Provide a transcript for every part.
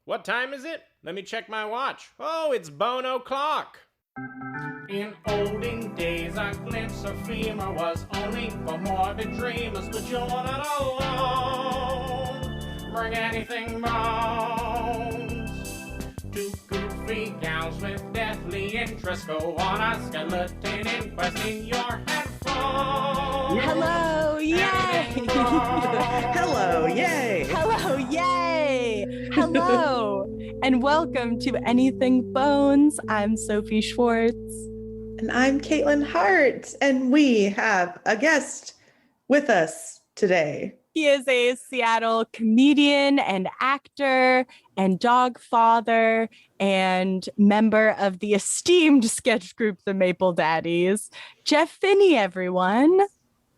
What time is it? Let me check my watch. Oh, it's bone o'clock. In olden days, a glimpse of femur was only for morbid dreamers, but you're not alone. Bring anything bones. Two goofy gals with deathly interest go on a skeleton inquest in your headphones. Hello, yay! Hello, yay! Hello, yay! Hello, and welcome to Anything Bones. I'm Sophie Schwartz. And I'm Caitlin Hart, and we have a guest with us today. He is a Seattle comedian and actor and dog father and member of the esteemed sketch group, the Maple Daddies. Jeff Finney, everyone.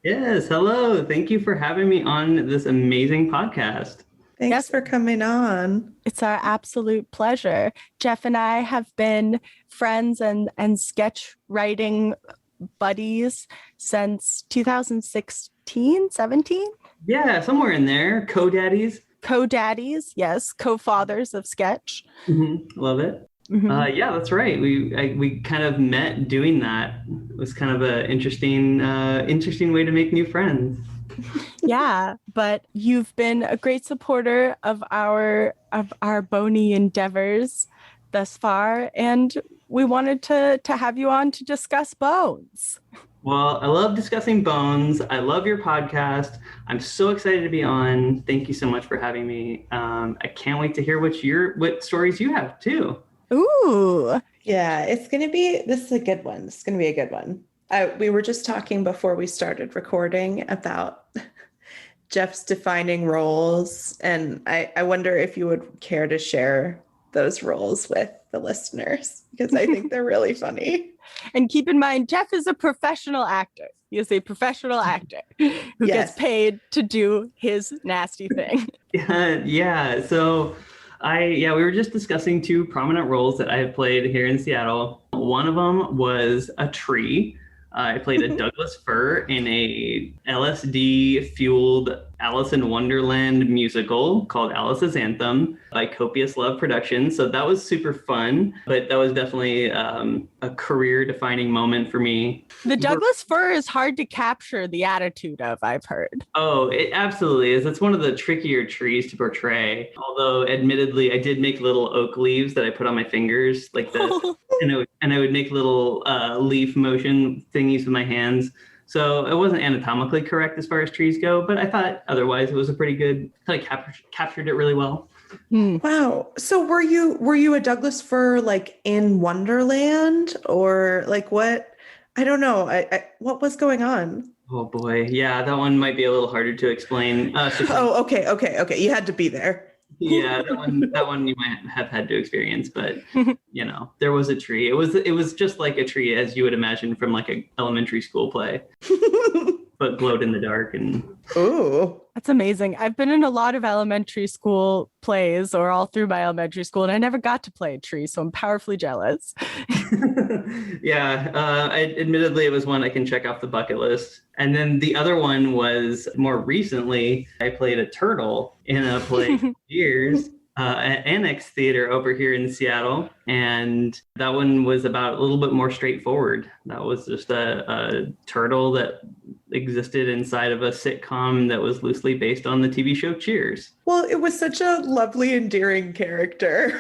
Yes, hello. Thank you for having me on this amazing podcast. Thanks for coming on. It's our absolute pleasure. Jeff and I have been friends and sketch writing buddies since 2016, 17? Yeah, somewhere in there. Co-daddies. Co-daddies, yes. Co-fathers of sketch. Love it. Mhm. Yeah, that's right. We kind of met doing that. It was kind of an interesting way to make new friends. Yeah, but you've been a great supporter of our bony endeavors thus far, and we wanted to have you on to discuss bones. Well, I love discussing bones. I love your podcast. I'm so excited to be on. Thank you so much for having me. I can't wait to hear what stories you have too. Ooh. Yeah, this is a good one. This is going to be a good one. We were just talking before we started recording about Jeff's defining roles, and I wonder if you would care to share those roles with the listeners, because I think they're really funny. And keep in mind, Jeff is a professional actor. He is a professional actor who gets paid to do his nasty thing. Yeah. So we were just discussing two prominent roles that I have played here in Seattle. One of them was a tree. I played a Douglas fir in a LSD-fueled Alice in Wonderland musical called Alice's Anthem by Copious Love Productions. So that was super fun, but that was definitely a career-defining moment for me. The Douglas fir is hard to capture the attitude of, I've heard. Oh, it absolutely is. It's one of the trickier trees to portray. Although, admittedly, I did make little oak leaves that I put on my fingers like this. And I would make little leaf motion thingies with my hands. So it wasn't anatomically correct as far as trees go, but I thought otherwise it was a pretty good, captured it really well. Wow. So were you a Douglas fir like in Wonderland, or like what? I don't know. What was going on? Oh boy. Yeah, that one might be a little harder to explain. Okay. You had to be there. Yeah, that one you might have had to experience, but there was a tree. It was just like a tree as you would imagine from like an elementary school play, but glowed in the dark. And ooh, that's amazing. I've been in a lot of elementary school plays, or all through my elementary school, and I never got to play a tree, so I'm powerfully jealous. Admittedly, it was one I can check off the bucket list. And then the other one was more recently, I played a turtle in a play years at Annex Theater over here in Seattle. And that one was about a little bit more straightforward. That was just a turtle that existed inside of a sitcom that was loosely based on the TV show Cheers. Well, it was such a lovely, endearing character.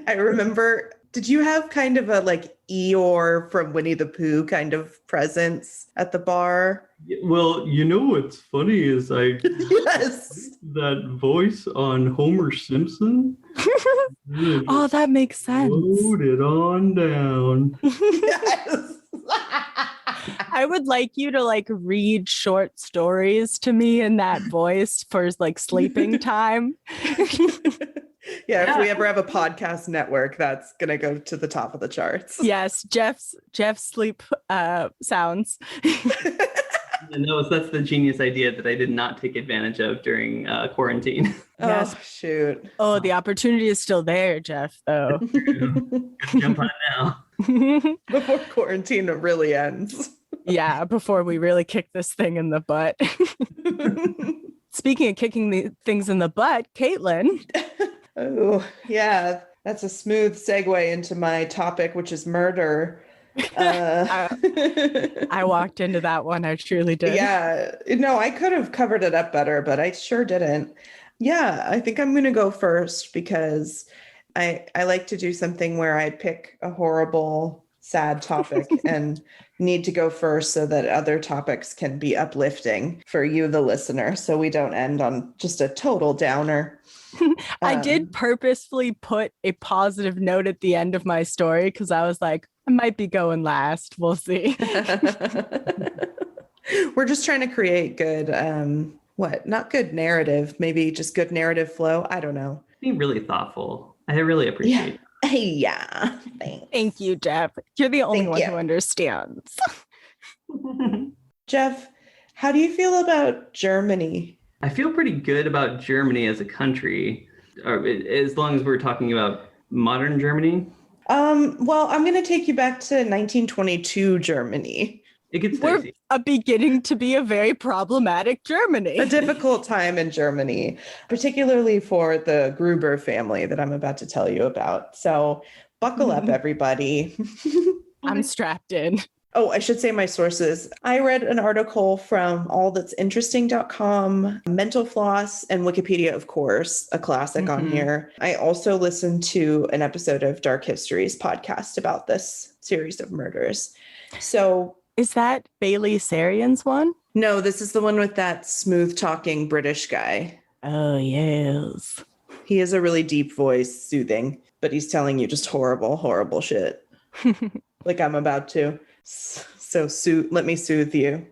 I remember, did you have kind of a like Eeyore from Winnie the Pooh kind of presence at the bar? Well, what's funny is Yes. that voice on Homer Simpson. Oh, that makes sense. Load it on down. Yes. I would like you to like read short stories to me in that voice for like sleeping time. Yeah, if we ever have a podcast network, that's gonna go to the top of the charts. Yes, Jeff's sleep sounds. No, that's the genius idea that I did not take advantage of during quarantine. Yes. Oh, shoot. Oh, the opportunity is still there, Jeff, though. Jump on it now. Before quarantine really ends. Yeah, before we really kick this thing in the butt. Speaking of kicking the things in the butt, Caitlin, Oh, yeah. That's a smooth segue into my topic, which is murder. I walked into that one. I truly did. Yeah. No, I could have covered it up better, but I sure didn't. Yeah, I think I'm going to go first because I like to do something where I pick a horrible, sad topic and need to go first so that other topics can be uplifting for you, the listener, so we don't end on just a total downer. I did purposefully put a positive note at the end of my story because I was like, I might be going last. We'll see. We're just trying to create good, not good narrative, maybe just good narrative flow. I don't know. Being really thoughtful. I really appreciate it. Yeah. Thanks. Thank you, Jeff. You're the only one who understands. Jeff, how do you feel about Germany? I feel pretty good about Germany as a country, as long as we're talking about modern Germany. Well, I'm going to take you back to 1922 Germany. It gets We're dicey. beginning to be a very problematic Germany. A difficult time in Germany, particularly for the Gruber family that I'm about to tell you about. So buckle up, everybody. I'm strapped in. Oh, I should say my sources. I read an article from allthat'sinteresting.com, Mental Floss, and Wikipedia, of course, a classic on here. I also listened to an episode of Dark Histories podcast about this series of murders. So is that Bailey Sarian's one? No, this is the one with that smooth talking British guy. Oh, yes. He has a really deep voice, soothing, but he's telling you just horrible, horrible shit. Like I'm about to. So let me soothe you.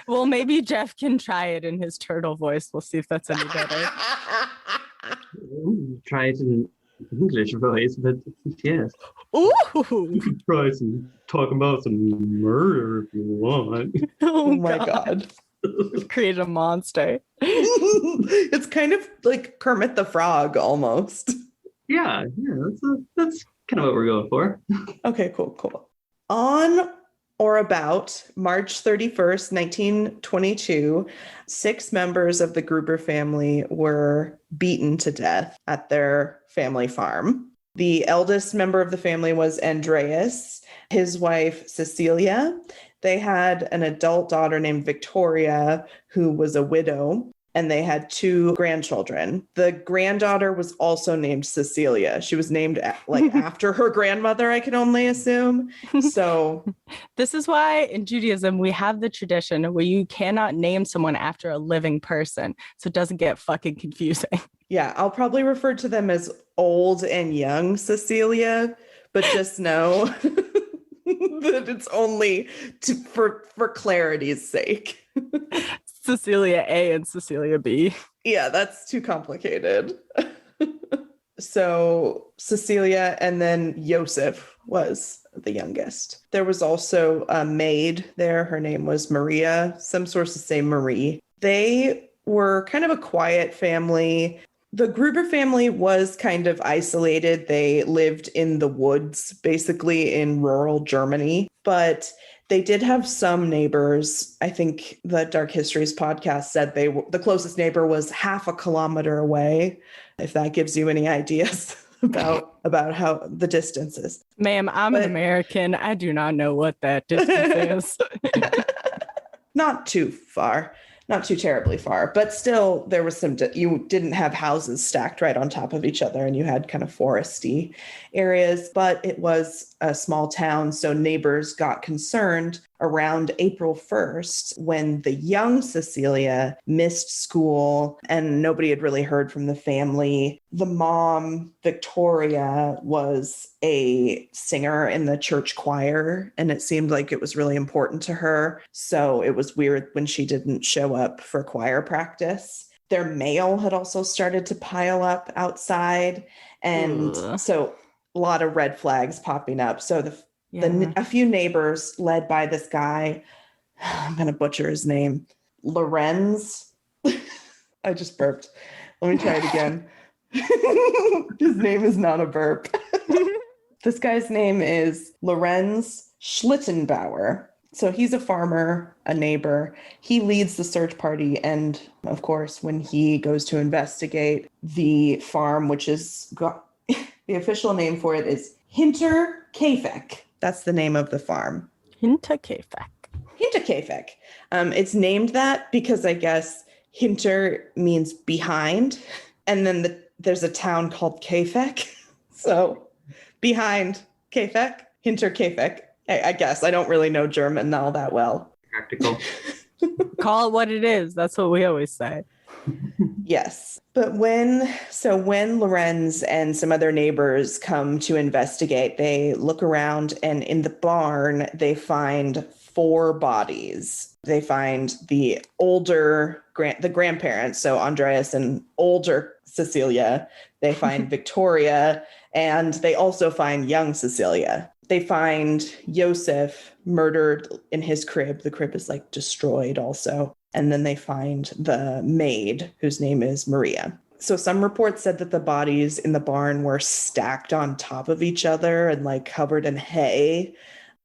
Well, maybe Jeff can try it in his turtle voice. We'll see if that's any better. Try it in English voice, but yes. Ooh! You can try talking about some murder if you want. Oh my God. Create a monster. It's kind of like Kermit the Frog almost. Yeah, that's kind of what we're going for. Okay, cool. On or about March 31st, 1922, 6 members of the Gruber family were beaten to death at their family farm. The eldest member of the family was Andreas, his wife Cecilia. They had an adult daughter named Victoria, who was a widow, and they had 2 grandchildren. The granddaughter was also named Cecilia. She was named after her grandmother, I can only assume. So this is why in Judaism we have the tradition where you cannot name someone after a living person, so it doesn't get fucking confusing. Yeah, I'll probably refer to them as old and young Cecilia, but just know that it's only for clarity's sake. Cecilia A and Cecilia B. Yeah, that's too complicated. So Cecilia and then Joseph was the youngest. There was also a maid there. Her name was Maria. Some sources say Marie. They were kind of a quiet family. The Gruber family was kind of isolated. They lived in the woods, basically in rural Germany, but they did have some neighbors. I think the Dark Histories podcast said the closest neighbor was half a kilometer away, if that gives you any ideas about how the distance is. Ma'am, I'm an American. I do not know what that distance is. Not too far. Not too terribly far, but still there was you didn't have houses stacked right on top of each other and you had kind of foresty areas, but it was a small town. So neighbors got concerned around April 1st when the young Cecilia missed school and nobody had really heard from the family. The mom, Victoria, was a singer in the church choir, and it seemed like it was really important to her. So it was weird when she didn't show up for choir practice. Their mail had also started to pile up outside. And so a lot of red flags popping up. So a few neighbors led by this guy, I'm going to butcher his name, Lorenz. I just burped. Let me try it again. His name is not a burp. This guy's name is Lorenz Schlittenbauer. So he's a farmer, a neighbor. He leads the search party. And of course, when he goes to investigate the farm, which is the official name for it is Hinterkaifeck. That's the name of the farm. Hinterkaifeck. Hinterkaifeck. It's named that because I guess Hinter means behind. And then there's a town called Kaifeck. So behind Kaifeck, Hinterkaifeck. I guess. I don't really know German all that well. Practical. Call it what it is. That's what we always say. Yes. But when Lorenz and some other neighbors come to investigate, they look around and in the barn, they find 4 bodies. They find the grandparents, so Andreas and older Cecilia. They find Victoria, and they also find young Cecilia. They find Josef murdered in his crib. The crib is like destroyed also. And then they find the maid, whose name is Maria. So some reports said that the bodies in the barn were stacked on top of each other and like covered in hay.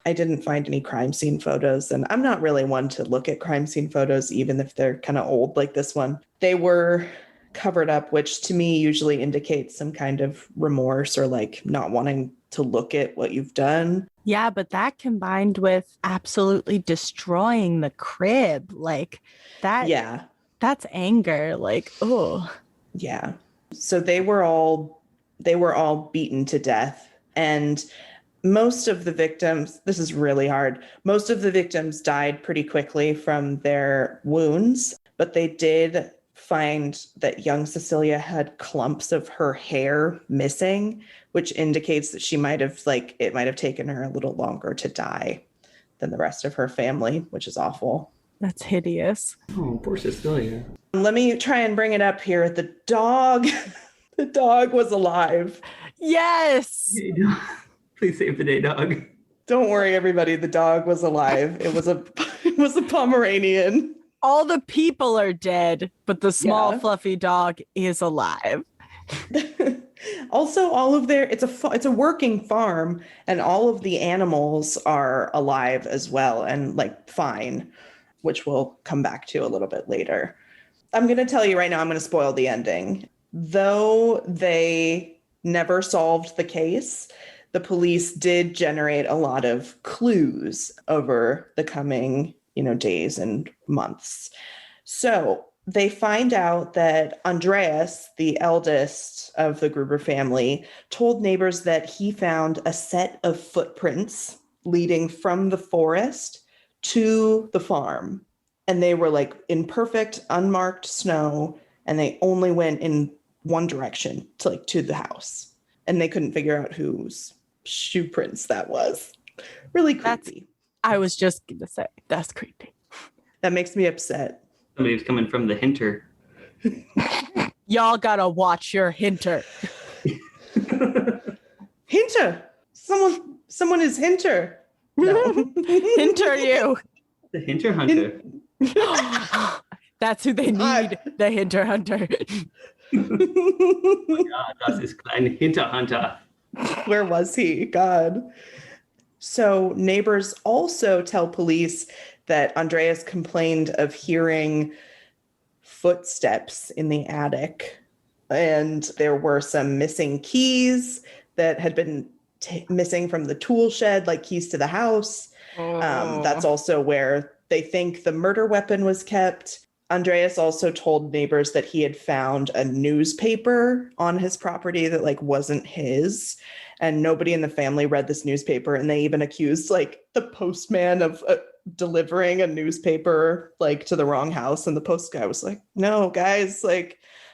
I didn't find any crime scene photos, and I'm not really one to look at crime scene photos, even if they're kind of old like this one. They were covered up, which to me usually indicates some kind of remorse or like not wanting to look at what you've done. Yeah, but that combined with absolutely destroying the crib, like that. Yeah. That's anger. Like, oh. Yeah. So they were all beaten to death. And most of the victims, this is really hard. Most of the victims died pretty quickly from their wounds, but they did find that young Cecilia had clumps of her hair missing, which indicates that it might have taken her a little longer to die than the rest of her family, which is awful. That's hideous. Oh, poor Cecilia. Let me try and bring it up here. The dog was alive. Yes. Please save the day, dog. Don't worry, everybody. The dog was alive. It was a Pomeranian. All the people are dead, but the small fluffy dog is alive. Also, it's a working farm, and all of the animals are alive as well and like fine, which we'll come back to a little bit later. I'm going to tell you right now, I'm going to spoil the ending. Though they never solved the case, the police did generate a lot of clues over the coming days and months. So they find out that Andreas, the eldest of the Gruber family, told neighbors that he found a set of footprints leading from the forest to the farm. And they were like in perfect unmarked snow, and they only went in one direction to the house. And they couldn't figure out whose shoe prints that was. Really creepy. I was just going to say, that's creepy. That makes me upset. Somebody's coming from the Hinter. Y'all gotta watch your Hinter. Hinter! Someone is Hinter. No. Hinter you. The Hinter Hunter. That's who they need, the Hinter Hunter. Ja, das ist ein Hinterhunter. Where was he? God. So neighbors also tell police that Andreas complained of hearing footsteps in the attic, and there were some missing keys that had been missing from the tool shed, like keys to the house. That's also where they think the murder weapon was kept. Andreas also told neighbors that he had found a newspaper on his property that wasn't his, and nobody in the family read this newspaper, and they even accused the postman of delivering a newspaper to the wrong house, and the post guy was like, no guys, I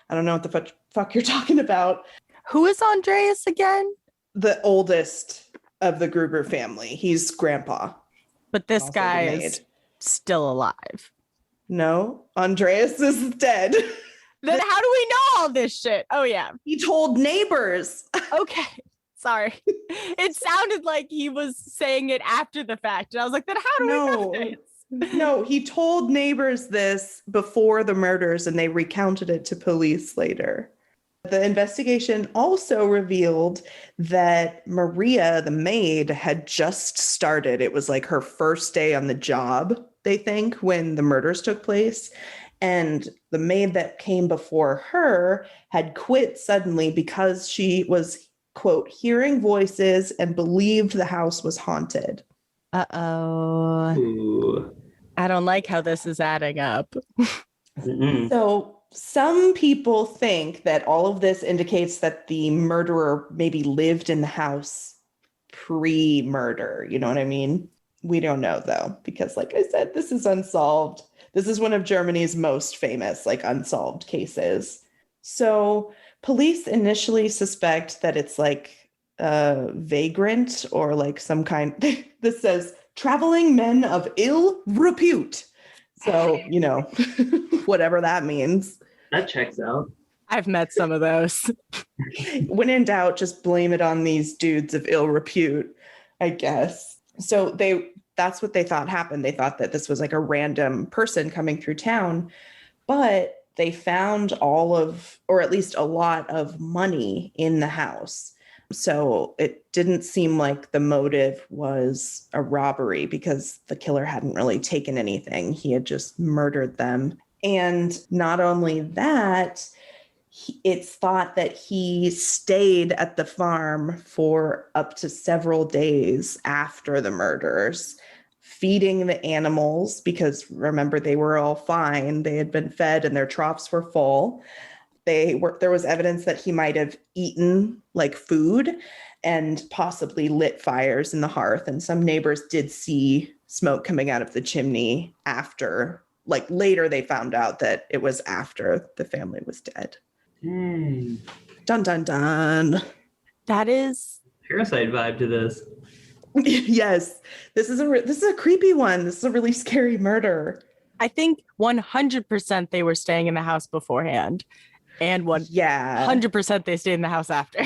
don't know what the fuck you're talking about. Who is Andreas again? The oldest of the Gruber family. He's grandpa. But this guy is still alive. No, Andreas is dead. Then how do we know all this shit? Oh yeah, he told neighbors. Okay, sorry. It sounded like he was saying it after the fact, and I was like, then how do we know this? No, he told neighbors this before the murders, and they recounted it to police later. The investigation also revealed that Maria, the maid, had just started. It was like her first day on the job, they think, when the murders took place. And the maid that came before her had quit suddenly because she was, quote, hearing voices and believed the house was haunted. Uh-oh. Ooh. I don't like how this is adding up. Mm-mm. So some people think that all of this indicates that the murderer maybe lived in the house pre-murder. You know what I mean? We don't know, though, because like I said, this is unsolved. This is one of Germany's most famous, like, unsolved cases. So police initially suspect that it's like a vagrant or like some kind. This says traveling men of ill repute. So, you know, whatever that means. That checks out. I've met some of those. When in doubt, just blame it on these dudes of ill repute, I guess. So that's what they thought happened. They thought that this was like a random person coming through town, but they found all of, or at least a lot of money in the house. So it didn't seem like the motive was a robbery because the killer hadn't really taken anything. He had just murdered them. And not only that, it's thought that he stayed at the farm for up to several days after the murders, feeding the animals, because remember, they were all fine. They had been fed and their troughs were full. There was evidence that he might have eaten like food and possibly lit fires in the hearth. And some neighbors did see smoke coming out of the chimney after, like later they found out that it was after the family was dead. Dang. Dun, dun, dun. That is Parasite vibe to this. Yes, this is a creepy one. This is a really scary murder. I think 100% they were staying in the house beforehand. And 100% they stayed in the house after.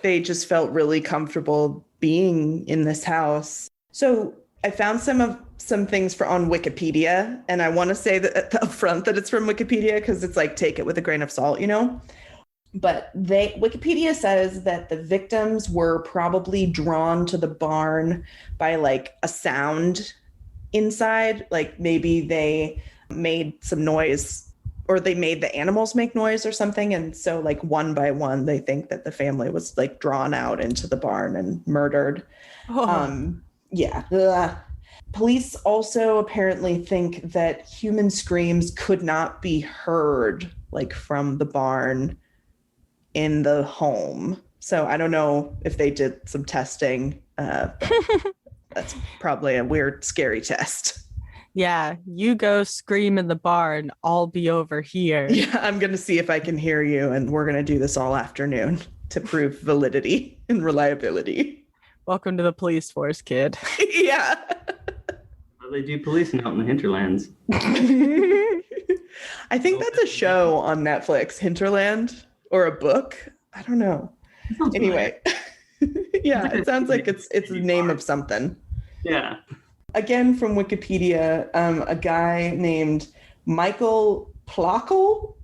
They just felt really comfortable being in this house. So I found some things on Wikipedia, and I want to say that up front that it's from Wikipedia because it's like, take it with a grain of salt, you know? But Wikipedia says that the victims were probably drawn to the barn by like a sound inside. Like maybe they made some noise or they made the animals make noise or something. And so like one by one, they think that the family was like drawn out into the barn and murdered. Oh. Yeah. Ugh. Police also apparently think that human screams could not be heard like from the barn in the home. So I don't know if they did some testing. That's probably a weird, scary test. Yeah, you go scream in the barn, I'll be over here. Yeah, I'm going to see if I can hear you, and we're going to do this all afternoon to prove validity and reliability. Welcome to the police force, kid. Yeah. Well, they do policing out in the hinterlands. I think that's a show on Netflix, Hinterland, or a book. I don't know. Anyway. Yeah, it sounds like it's the name of something. Yeah. Again, from Wikipedia, a guy named Michael Plockel,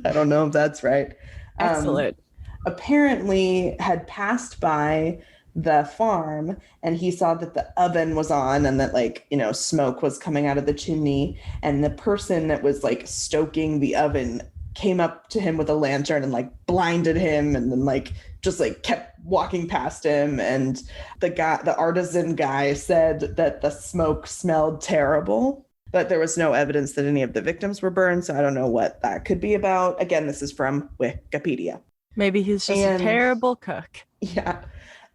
I don't know if that's right. Excellent. Apparently had passed by the farm and he saw that the oven was on and that like, you know, smoke was coming out of the chimney. And the person that was like stoking the oven came up to him with a lantern and like blinded him and then like just like kept walking past him. And the artisan guy said that the smoke smelled terrible, but there was no evidence that any of the victims were burned. So I don't know what that could be about. Again, this is from Wikipedia. Maybe he's just a terrible cook. Yeah.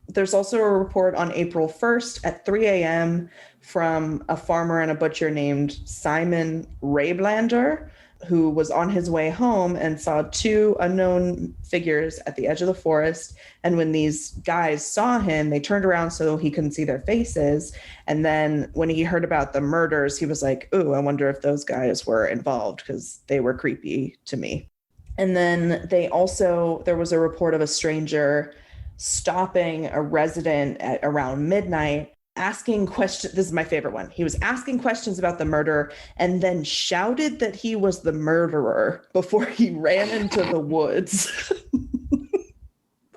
There's also a report on April 1st at 3 a.m. from a farmer and a butcher named Simon Rayblander, who was on his way home and saw two unknown figures at the edge of the forest. And when these guys saw him, they turned around so he couldn't see their faces. And then when he heard about the murders, he was like, ooh, I wonder if those guys were involved because they were creepy to me. And then there was a report of a stranger stopping a resident at around midnight asking questions. This is my favorite one. He was asking questions about the murder and then shouted that he was the murderer before he ran into the woods.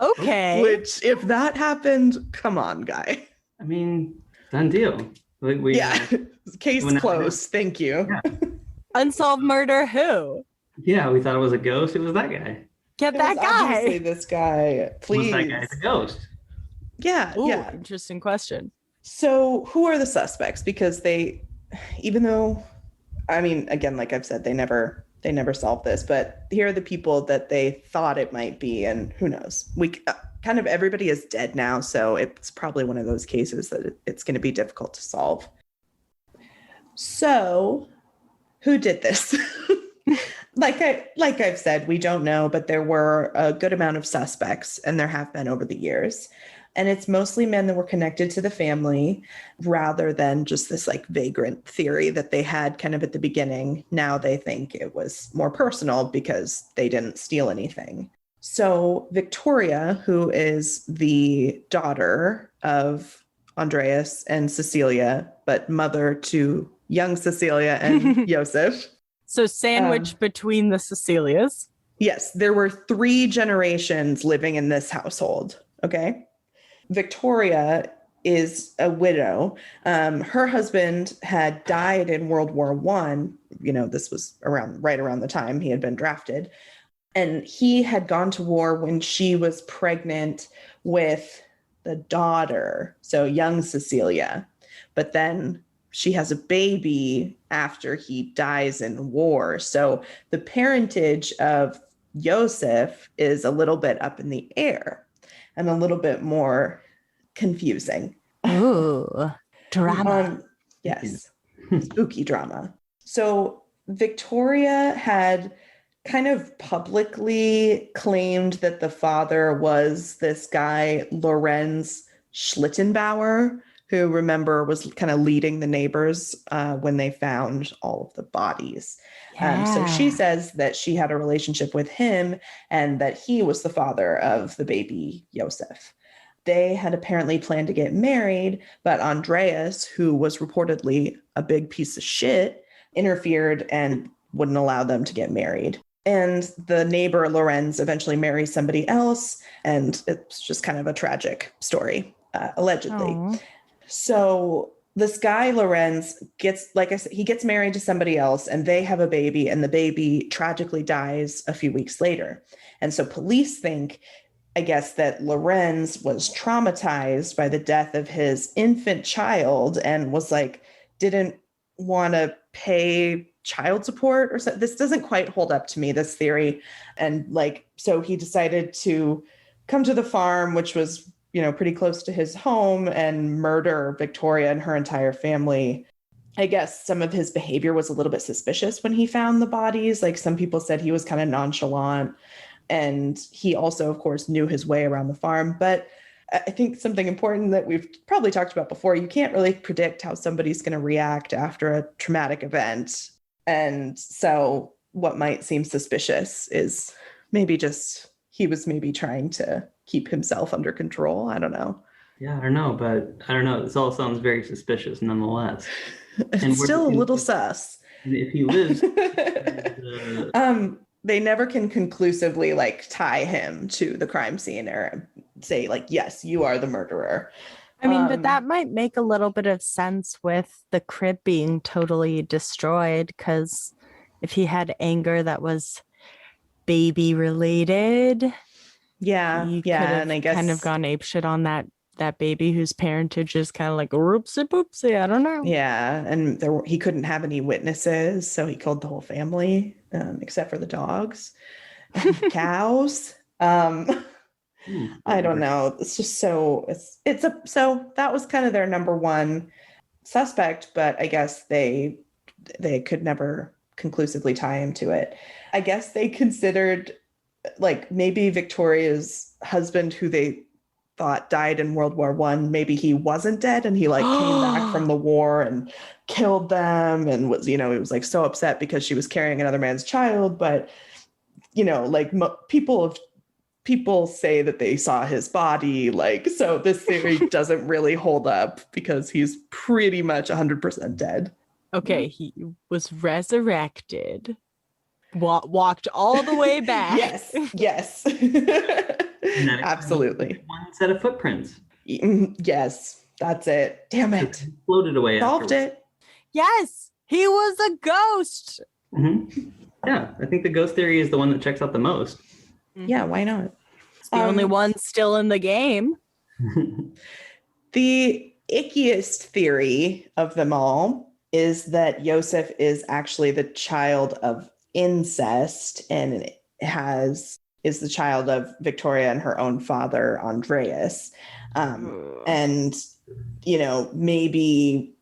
Okay. Which, if that happened, come on, guy. I mean, done deal. Case closed. Thank you. Yeah. Unsolved murder who? Yeah, we thought it was a ghost. It was that guy. Get It that was guy. obviously this guy. Please. Was that guy the ghost? Yeah. Ooh, yeah. interesting question. So who are the suspects? Because they, even though, I mean, again, like I've said, they never solved this, but here are the people that they thought it might be, and who knows? We kind of, everybody is dead now, so it's probably one of those cases that it's going to be difficult to solve. So who did this? Like I've said, we don't know, but there were a good amount of suspects, and there have been over the years. And it's mostly men that were connected to the family rather than just this like vagrant theory that they had kind of at the beginning. Now they think it was more personal because they didn't steal anything. So Victoria, who is the daughter of Andreas and Cecilia, but mother to young Cecilia and Joseph. So sandwiched between the Cecilias. Yes, there were 3 generations living in this household. Okay. Victoria is a widow. Her husband had died in World War I. You know, this was right around the time he had been drafted. And he had gone to war when she was pregnant with the daughter, so young Cecilia. But then she has a baby after he dies in war. So the parentage of Joseph is a little bit up in the air and a little bit more confusing. Ooh, drama. Yes, spooky drama. So Victoria had kind of publicly claimed that the father was this guy, Lorenz Schlittenbauer, who, remember, was kind of leading the neighbors when they found all of the bodies. So she says that she had a relationship with him and that he was the father of the baby Joseph. They had apparently planned to get married, but Andreas, who was reportedly a big piece of shit, interfered and wouldn't allow them to get married. And the neighbor, Lorenz, eventually marries somebody else, and it's just kind of a tragic story, allegedly. Aww. So this guy, Lorenz, gets, like I said, he gets married to somebody else, and they have a baby, and the baby tragically dies a few weeks later. And so police think, I guess, that Lorenz was traumatized by the death of his infant child and was like, didn't want to pay child support or so. This doesn't quite hold up to me, this theory. And like, so he decided to come to the farm, which was, you know, pretty close to his home, and murder Victoria and her entire family. I guess some of his behavior was a little bit suspicious when he found the bodies. Like, some people said he was kind of nonchalant, and he also, of course, knew his way around the farm. But I think something important that we've probably talked about before, you can't really predict how somebody's going to react after a traumatic event. And so what might seem suspicious is maybe just he was maybe trying to keep himself under control. I don't know. Yeah, I don't know, but I don't know. This all sounds very suspicious nonetheless. It's still a little sus. If he lives... They never can conclusively like tie him to the crime scene or say like, yes, you are the murderer. I mean, but that might make a little bit of sense with the crib being totally destroyed, because if he had anger that was baby related, yeah, and I guess kind of gone apeshit on that baby whose parentage is kind of like oopsie poopsie. I don't know. Yeah, and he couldn't have any witnesses, so he killed the whole family, except for the dogs, and cows. I don't know. It's just so so that was kind of their number one suspect, but I guess they could never conclusively tie him to it. I guess they considered like maybe Victoria's husband, who they thought died in World War I, maybe he wasn't dead and he like came back from the war and killed them, and was, you know, he was like so upset because she was carrying another man's child. But, you know, like people have people say that they saw his body. Like, so this theory doesn't really hold up because he's pretty much 100% dead. Okay, he was resurrected. Walked all the way back. Yes. Absolutely. One set of footprints. Yes, that's it. Damn it. Floated away. Solved it. Yes, he was a ghost. Mm-hmm. Yeah, I think the ghost theory is the one that checks out the most. Yeah, why not? It's the only one still in the game. The ickiest theory of them all is that Yosef is actually the child of incest and is the child of Victoria and her own father, Andreas. And, maybe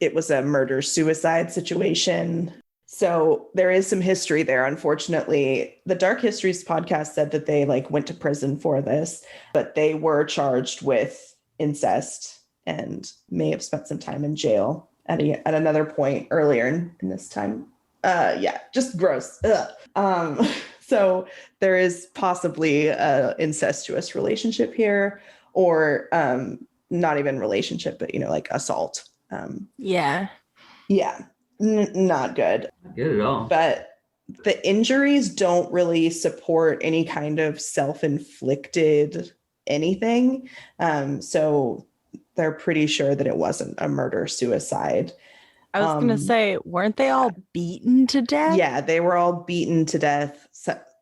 it was a murder-suicide situation. So there is some history there. Unfortunately, the Dark Histories podcast said that they went to prison for this, but they were charged with incest and may have spent some time in jail at another point earlier in this time. Just gross. So there is possibly a incestuous relationship here, or not even relationship, but assault. Yeah. Not good. Not good at all. But the injuries don't really support any kind of self-inflicted anything. So they're pretty sure that it wasn't a murder-suicide. I was going to say, weren't they all beaten to death? Yeah, they were all beaten to death.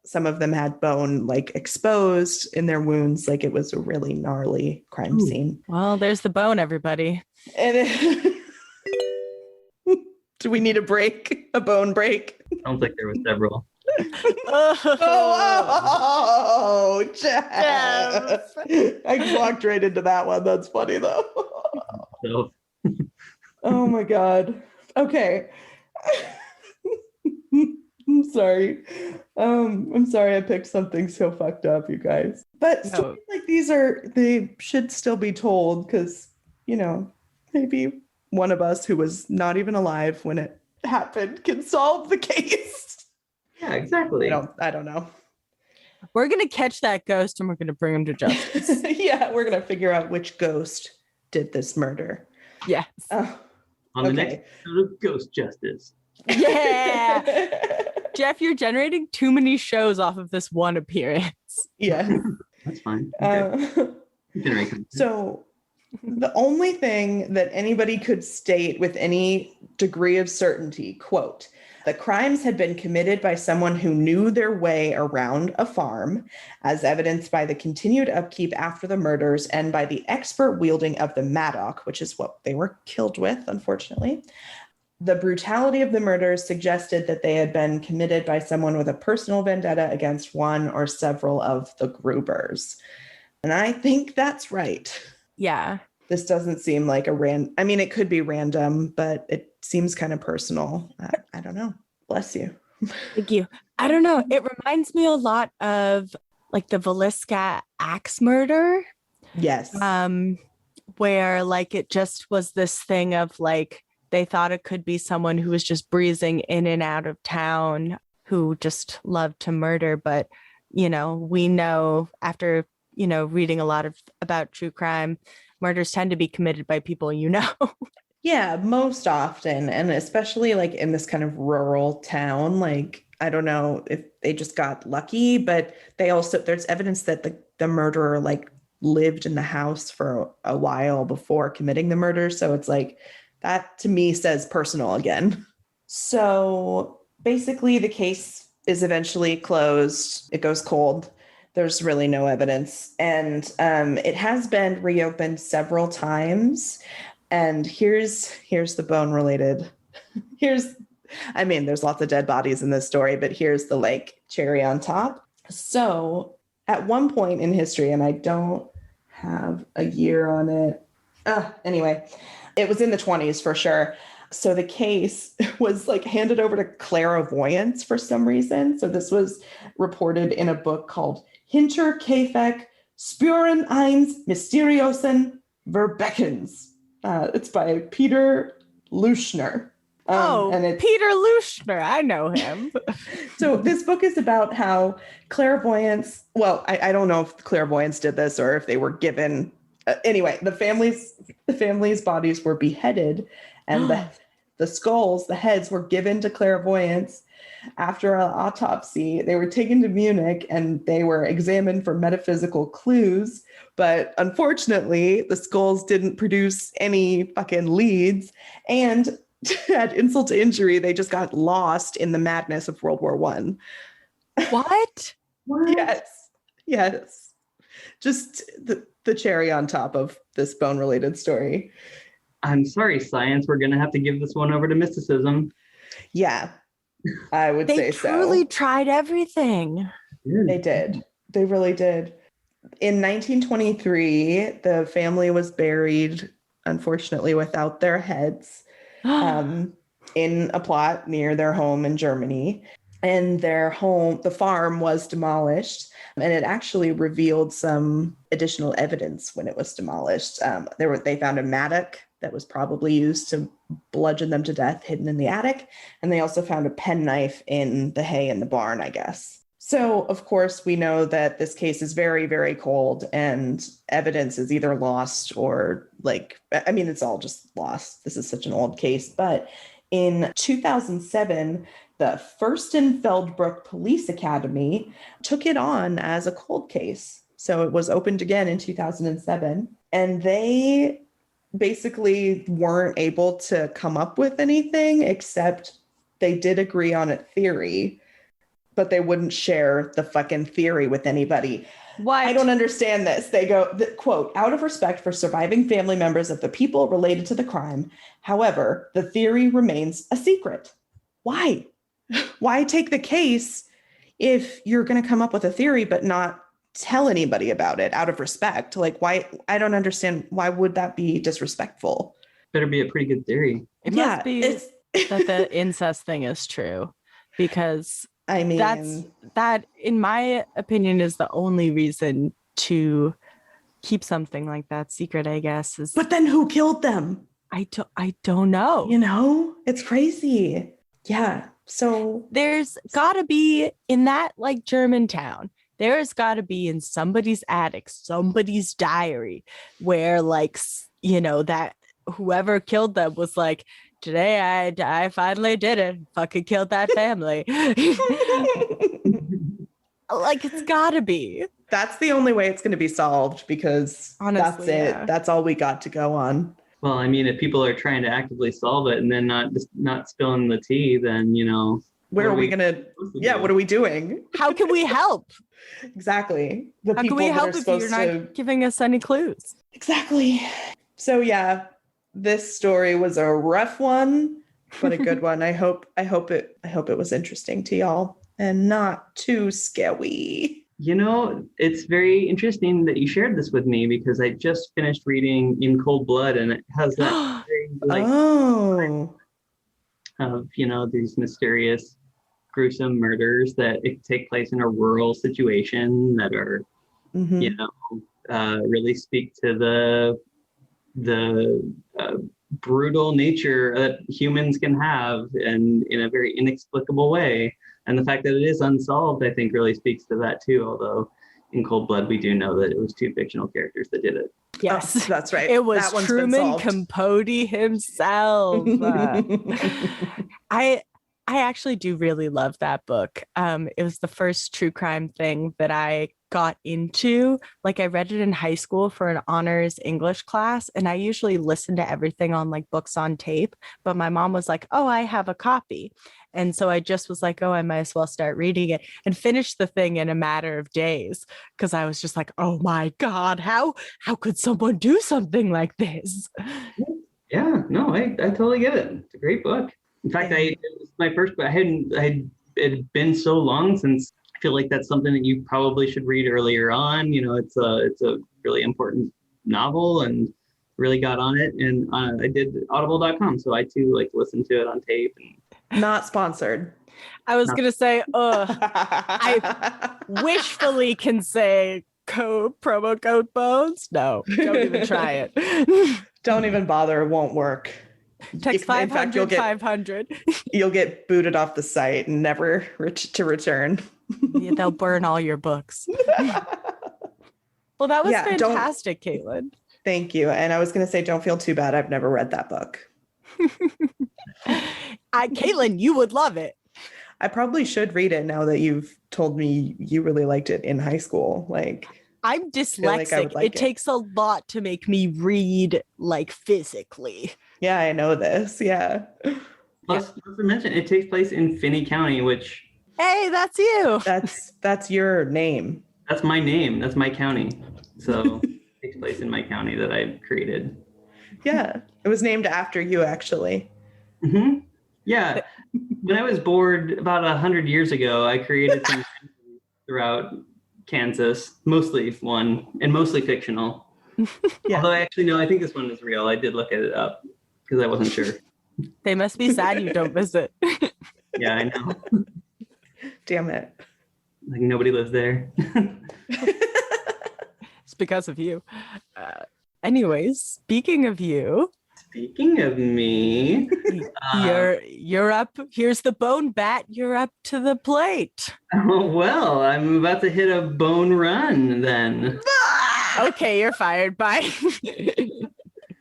Some of them had bone exposed in their wounds. It was a really gnarly crime scene. Well, there's the bone, everybody. And do we need a break? A bone break? Sounds like there were several. Oh, Jeff. I walked right into that one. That's funny though. So. Oh my God. Okay. I'm sorry. I'm sorry I picked something so fucked up, you guys. But stories like these they should still be told because, maybe one of us who was not even alive when it happened can solve the case. Yeah, exactly. I don't know. We're going to catch that ghost and we're going to bring him to justice. Yeah, we're going to figure out which ghost did this murder. Yes. On the next episode of Ghost Justice. Yeah. Jeff, you're generating too many shows off of this one appearance. Yeah. That's fine. Okay. So the only thing that anybody could state with any degree of certainty, quote, the crimes had been committed by someone who knew their way around a farm, as evidenced by the continued upkeep after the murders and by the expert wielding of the mattock, which is what they were killed with, unfortunately. The brutality of the murders suggested that they had been committed by someone with a personal vendetta against one or several of the Grubers. And I think that's right. Yeah. This doesn't seem like it could be random, but it seems kind of personal. I don't know. Bless you. Thank you. I don't know. It reminds me a lot of the Velisca axe murder. Yes. Where it just was this thing of they thought it could be someone who was just breezing in and out of town who just loved to murder. But, we know after, reading a lot about true crime, murders tend to be committed by people Yeah, most often. And especially in this kind of rural town, I don't know if they just got lucky, but there's evidence that the murderer lived in the house for a while before committing the murder. So it's that to me says personal again. So basically the case is eventually closed. It goes cold. There's really no evidence. And it has been reopened several times. And here's the bone related. There's lots of dead bodies in this story, but here's the cherry on top. So at one point in history, and I don't have a year on it. Anyway, it was in the 20s for sure. So the case was handed over to clairvoyants for some reason. So this was reported in a book called Hinterkäfig Spuren eins Mysteriosen Verbeckens. It's by Peter Leuschner. And it's Peter Luschner. I know him. so this book is about how clairvoyants, well, I don't know if clairvoyants did this or if they were given, anyway, the family's bodies were beheaded, and the skulls, the heads, were given to clairvoyants. After an autopsy, they were taken to Munich and they were examined for metaphysical clues. But unfortunately, the skulls didn't produce any fucking leads. And to add insult to injury, they just got lost in the madness of World War I. What? Yes. Just the cherry on top of this bone-related story. I'm sorry, science. We're going to have to give this one over to mysticism. Yeah, I would say so. They truly tried everything. They did. They really did. In 1923, the family was buried, unfortunately, without their heads in a plot near their home in Germany. And their home, the farm, was demolished. And it actually revealed some additional evidence when it was demolished. They found a mattock that was probably used to bludgeon them to death hidden in the attic. And they also found a penknife in the hay in the barn, I guess. So, of course, we know that this case is very, very cold and evidence is either lost or it's all just lost. This is such an old case. But in 2007, the Furstenfeldbruck Police Academy took it on as a cold case. So it was opened again in 2007. And they basically weren't able to come up with anything, except they did agree on a theory, but they wouldn't share the fucking theory with anybody. What? I don't understand this. They go, quote, out of respect for surviving family members of the people related to the crime. However, the theory remains a secret. Why? Why take the case if you're going to come up with a theory, but not tell anybody about it out of respect? Like, why? I don't understand. Why would that be disrespectful? Better be a pretty good theory. It must be that the incest thing is true, because I mean, that, in my opinion, is the only reason to keep something like that secret, I guess. But then who killed them? I don't know. You know, it's crazy. Yeah. So there's gotta be in that German town, there's gotta be in somebody's attic, somebody's diary, where that whoever killed them was like, today I finally did it. Fucking killed that family. It's gotta be. That's the only way it's going to be solved, because honestly, that's it. Yeah. That's all we got to go on. Well, I mean, if people are trying to actively solve it and then not spilling the tea, then, where are we going to? Yeah, what are we doing? How can we help? Exactly. How can we help if you're not giving us any clues? Exactly. So yeah, this story was a rough one, but a good one. I hope it was interesting to y'all and not too scary. It's very interesting that you shared this with me, because I just finished reading In Cold Blood, and it has that of these mysterious, gruesome murders that take place in a rural situation that are really speak to the brutal nature that humans can have, and in a very inexplicable way. And the fact that it is unsolved, I think, really speaks to that too. Although in Cold Blood, we do know that it was two fictional characters that did it. Yes, that's right. It was Truman Capote himself. I actually do really love that book. It was the first true crime thing that I got into. I read it in high school for an honors English class, and I usually listen to everything on books on tape, but my mom was like, oh, I have a copy. And so I just was like, oh, I might as well start reading it, and finished the thing in a matter of days, because I was just like, oh my God, how could someone do something like this? Yeah, no, I totally get it. It's a great book. In fact, it was my first book. It had been so long since. I feel like that's something that you probably should read earlier on. It's a really important novel, and really got on it. And I did audible.com, so I too listened to it on tape. And not sponsored. I was gonna say, I wishfully can say promo code Bones. No, don't even try it. Don't even bother. It won't work. Text In fact, you'll 500. You'll get booted off the site and never to return. Yeah, they'll burn all your books. Well, that was Yeah, fantastic, Caitlin. Thank you. And I was going to say, don't feel too bad. I've never read that book. Caitlin, you would love it. I probably should read it now that you've told me you really liked it in high school. Like, I'm dyslexic. It takes a lot to make me read like physically. Yeah, I know this. Yeah. Plus, to mention, it takes place in Finney County, which... Hey, that's you. That's your name. That's my name. That's my county. So it takes place in my county that I created. Yeah. It was named after you, actually. Mm-hmm. Yeah. When I was bored about 100 years ago, I created some throughout Kansas, mostly one and mostly fictional. Yeah. Although I think this one is real. I did look it up because I wasn't sure. They must be sad you don't visit. Yeah, I know. Damn it. Like nobody lives there. It's because of you. Anyways, speaking of you. Speaking of me, you're up. Here's the bone bat. You're up to the plate. Oh, well, I'm about to hit a bone run then. Okay, you're fired. Bye.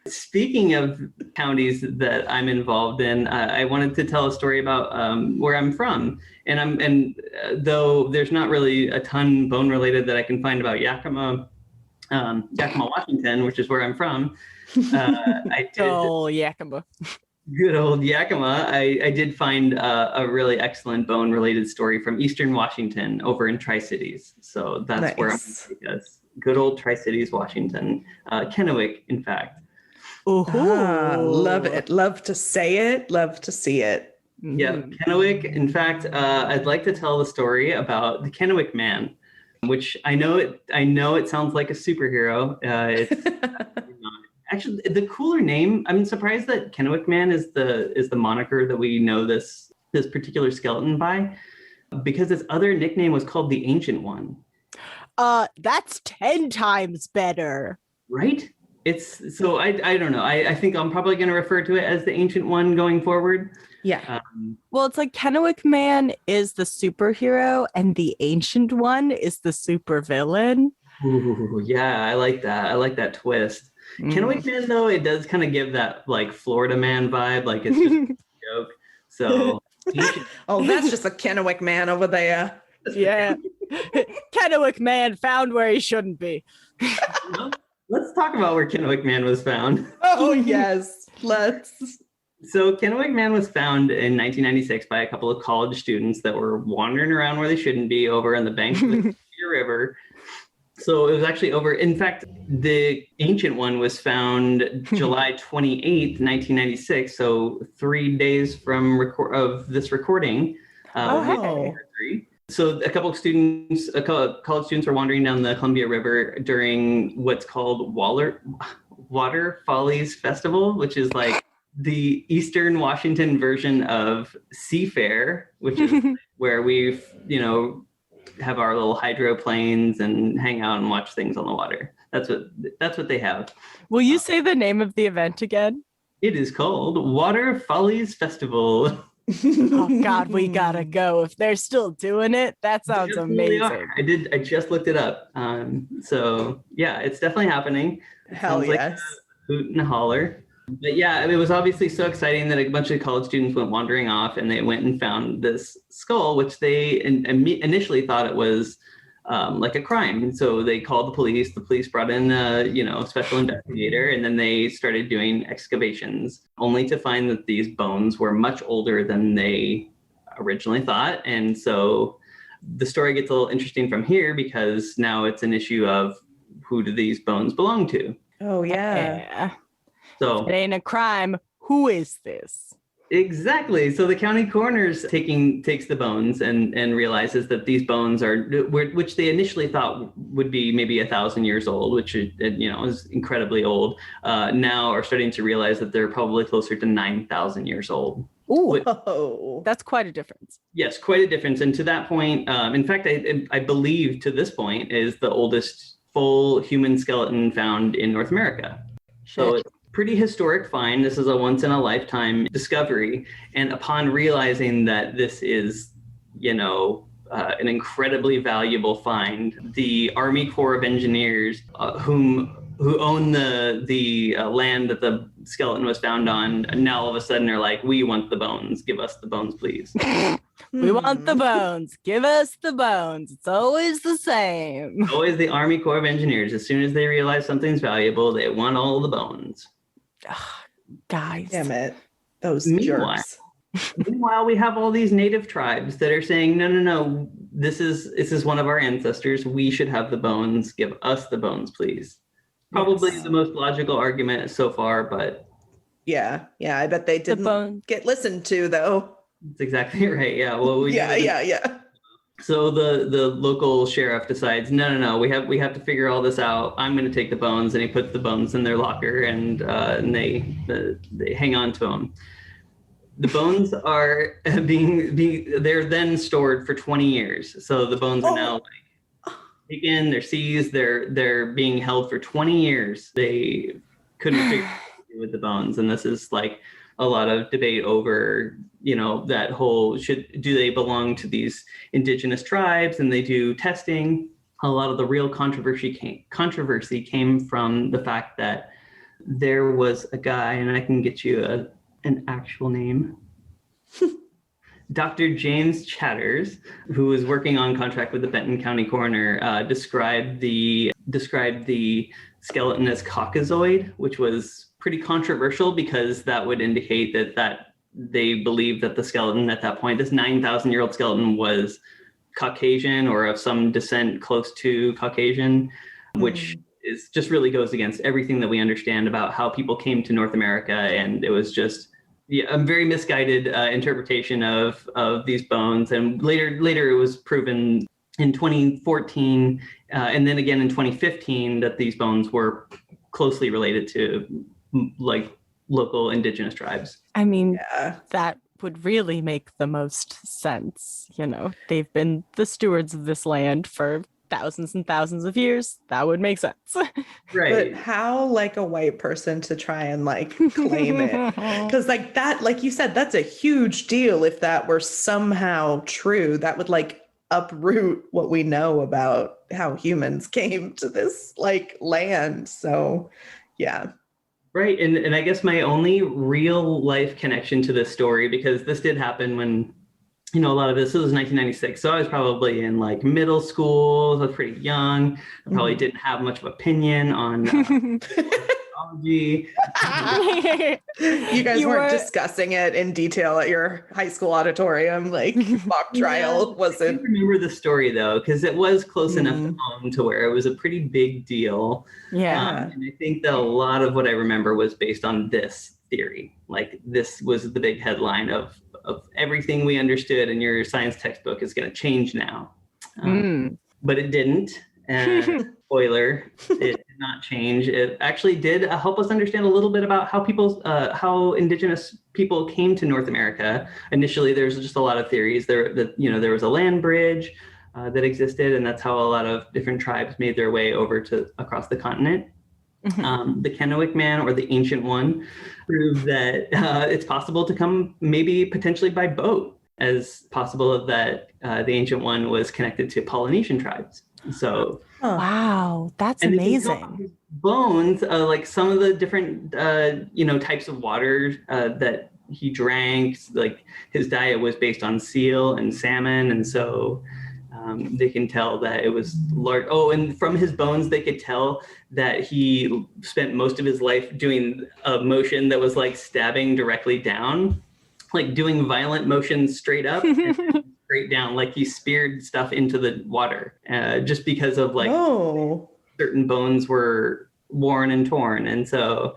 Speaking of counties that I'm involved in, I wanted to tell a story about where I'm from. And though there's not really a ton bone related that I can find about Yakima, Washington, which is where I'm from. I did. Oh, Yakima. Good old Yakima. I did find a really excellent bone related story from Eastern Washington over in Tri-Cities. So that's where I'm going to take us. Good old Tri-Cities, Washington. Kennewick, in fact. Love it. Love to say it. Love to see it. Yeah, Kennewick. In fact, I'd like to tell the story about the Kennewick Man, which I know it sounds like a superhero. It's not. Actually, the cooler name. I'm surprised that Kennewick Man is the moniker that we know this particular skeleton by, because its other nickname was called the Ancient One. That's 10 times better. Right? It's so I don't know. I think I'm probably going to refer to it as the Ancient One going forward. Yeah. Well, it's like Kennewick Man is the superhero and the Ancient One is the supervillain. Ooh, yeah, I like that. I like that twist. Kennewick Man, though, it does kind of give that like Florida Man vibe, like it's just a joke. So, oh, that's just a Kennewick Man over there. Yeah, Kennewick Man found where he shouldn't be. Let's talk about where Kennewick Man was found. Oh yes, let's. So Kennewick Man was found in 1996 by a couple of college students that were wandering around where they shouldn't be over on the banks of the Columbia River. So it was actually over. In fact, the Ancient One was found July 28th, 1996. So 3 days from of this recording. Oh. So a couple of college students were wandering down the Columbia River during what's called Water Follies Festival, which is like the Eastern Washington version of Seafair, which is where we've, have our little hydroplanes and hang out and watch things on the water. That's what they have. Will you say the name of the event again? It is called Water Follies Festival. Oh God, we gotta go. If they're still doing it, that sounds amazing. I just looked it up. So yeah, it's definitely happening. Hell yes. Like a hoot and a holler. But yeah, it was obviously so exciting that a bunch of college students went wandering off and they went and found this skull, which they initially thought it was like a crime. And so they called the police. The police brought in a special investigator, and then they started doing excavations, only to find that these bones were much older than they originally thought. And so the story gets a little interesting from here, because now it's an issue of who do these bones belong to? Oh yeah. So it ain't a crime. Who is this? Exactly. So the county coroner's takes the bones and realizes that these bones are, which they initially thought would be maybe 1,000 years old, which is incredibly old. Now are starting to realize that they're probably closer to 9,000 years old. Ooh, that's quite a difference. Yes, quite a difference. And to that point, in fact, I believe to this point is the oldest full human skeleton found in North America. So pretty historic find. This is a once in a lifetime discovery. And upon realizing that this is, an incredibly valuable find, the Army Corps of Engineers, who own the land that the skeleton was found on, now all of a sudden are like, we want the bones. Give us the bones, please. We want the bones. Give us the bones. It's always the same. Always the Army Corps of Engineers. As soon as they realize something's valuable, they want all the bones. Guys. Damn it. Those Meanwhile- jerks. Meanwhile, we have all these native tribes that are saying, no, this is one of our ancestors. We should have the bones. Give us the bones, please. Probably the most logical argument so far, but Yeah, I bet they didn't get listened to, though. that's exactly right. Yeah. Well, Yeah. So the local sheriff decides, no, we have to figure all this out. I'm going to take the bones, and he puts the bones in their locker, and they hang on to them. The bones are they're then stored for 20 years. So the bones are now taken, they're seized, they're being held for 20 years. They couldn't figure out what to do with the bones, and this is like a lot of debate over, that whole do they belong to these indigenous tribes, and they do testing. A lot of the real controversy came from the fact that there was a guy, and I can get you an actual name. Dr. James Chatters, who was working on contract with the Benton County coroner, described the skeleton as Caucasoid, which was pretty controversial because that would indicate that they believed that the skeleton at that point, this 9,000-year-old skeleton, was Caucasian or of some descent close to Caucasian, which is just really goes against everything that we understand about how people came to North America. And it was just a very misguided interpretation of these bones. And later it was proven in 2014 and then again in 2015 that these bones were closely related to like local indigenous tribes. I mean, that would really make the most sense. They've been the stewards of this land for thousands and thousands of years. That would make sense. Right. But how, like, a white person to try and claim it? Because that, like you said, that's a huge deal. If that were somehow true, that would uproot what we know about how humans came to this land. So yeah. Right. And I guess my only real life connection to this story, because this did happen when, a lot of this was 1996. So I was probably in middle school. I was pretty young. I probably didn't have much of opinion on technology. You guys weren't discussing it in detail at your high school auditorium, mock trial wasn't. I remember the story though, because it was close enough to home to where it was a pretty big deal. Yeah. And I think that a lot of what I remember was based on this theory. This was the big headline of everything we understood in your science textbook is going to change now. But it didn't. And spoiler, it did not change. It actually did help us understand a little bit about how indigenous people came to North America. Initially, there's just a lot of theories. There was a land bridge that existed, and that's how a lot of different tribes made their way over to across the continent. The Kennewick Man, or the Ancient One, proved that it's possible to come maybe potentially by boat, as possible that the Ancient One was connected to Polynesian tribes. So wow, that's amazing. Bones, some of the different types of water that he drank, his diet was based on seal and salmon, and so they can tell that it was large. Oh, and from his bones, they could tell that he spent most of his life doing a motion that was like stabbing directly down, like doing violent motions straight up and straight down, like he speared stuff into the water, just because of certain bones were worn and torn. And so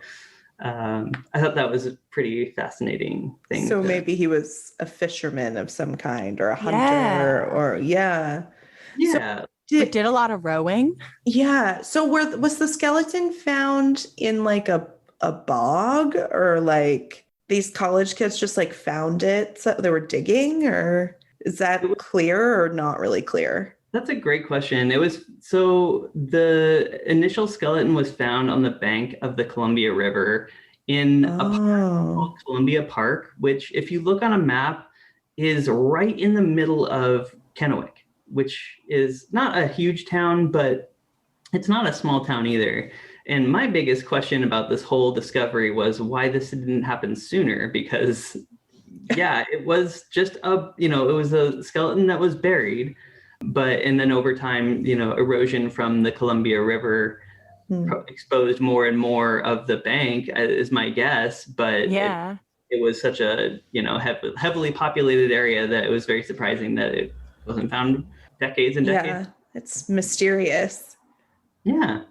I thought that was a pretty fascinating thing. So maybe he was a fisherman of some kind, or a hunter, or So did a lot of rowing. Yeah. So was the skeleton found in a bog, or these college kids just found it? So they were digging, or is that clear or not really clear? That's a great question. So the initial skeleton was found on the bank of the Columbia River in a park Oh. called Columbia Park, which, if you look on a map, is right in the middle of Kennewick, which is not a huge town, but it's not a small town either. And my biggest question about this whole discovery was why this didn't happen sooner, because it was just it was a skeleton that was buried, and then over time, erosion from the Columbia River exposed more and more of the bank, is my guess. But it was such a heavily populated area that it was very surprising that it wasn't found decades and decades. Yeah, it's mysterious. Yeah,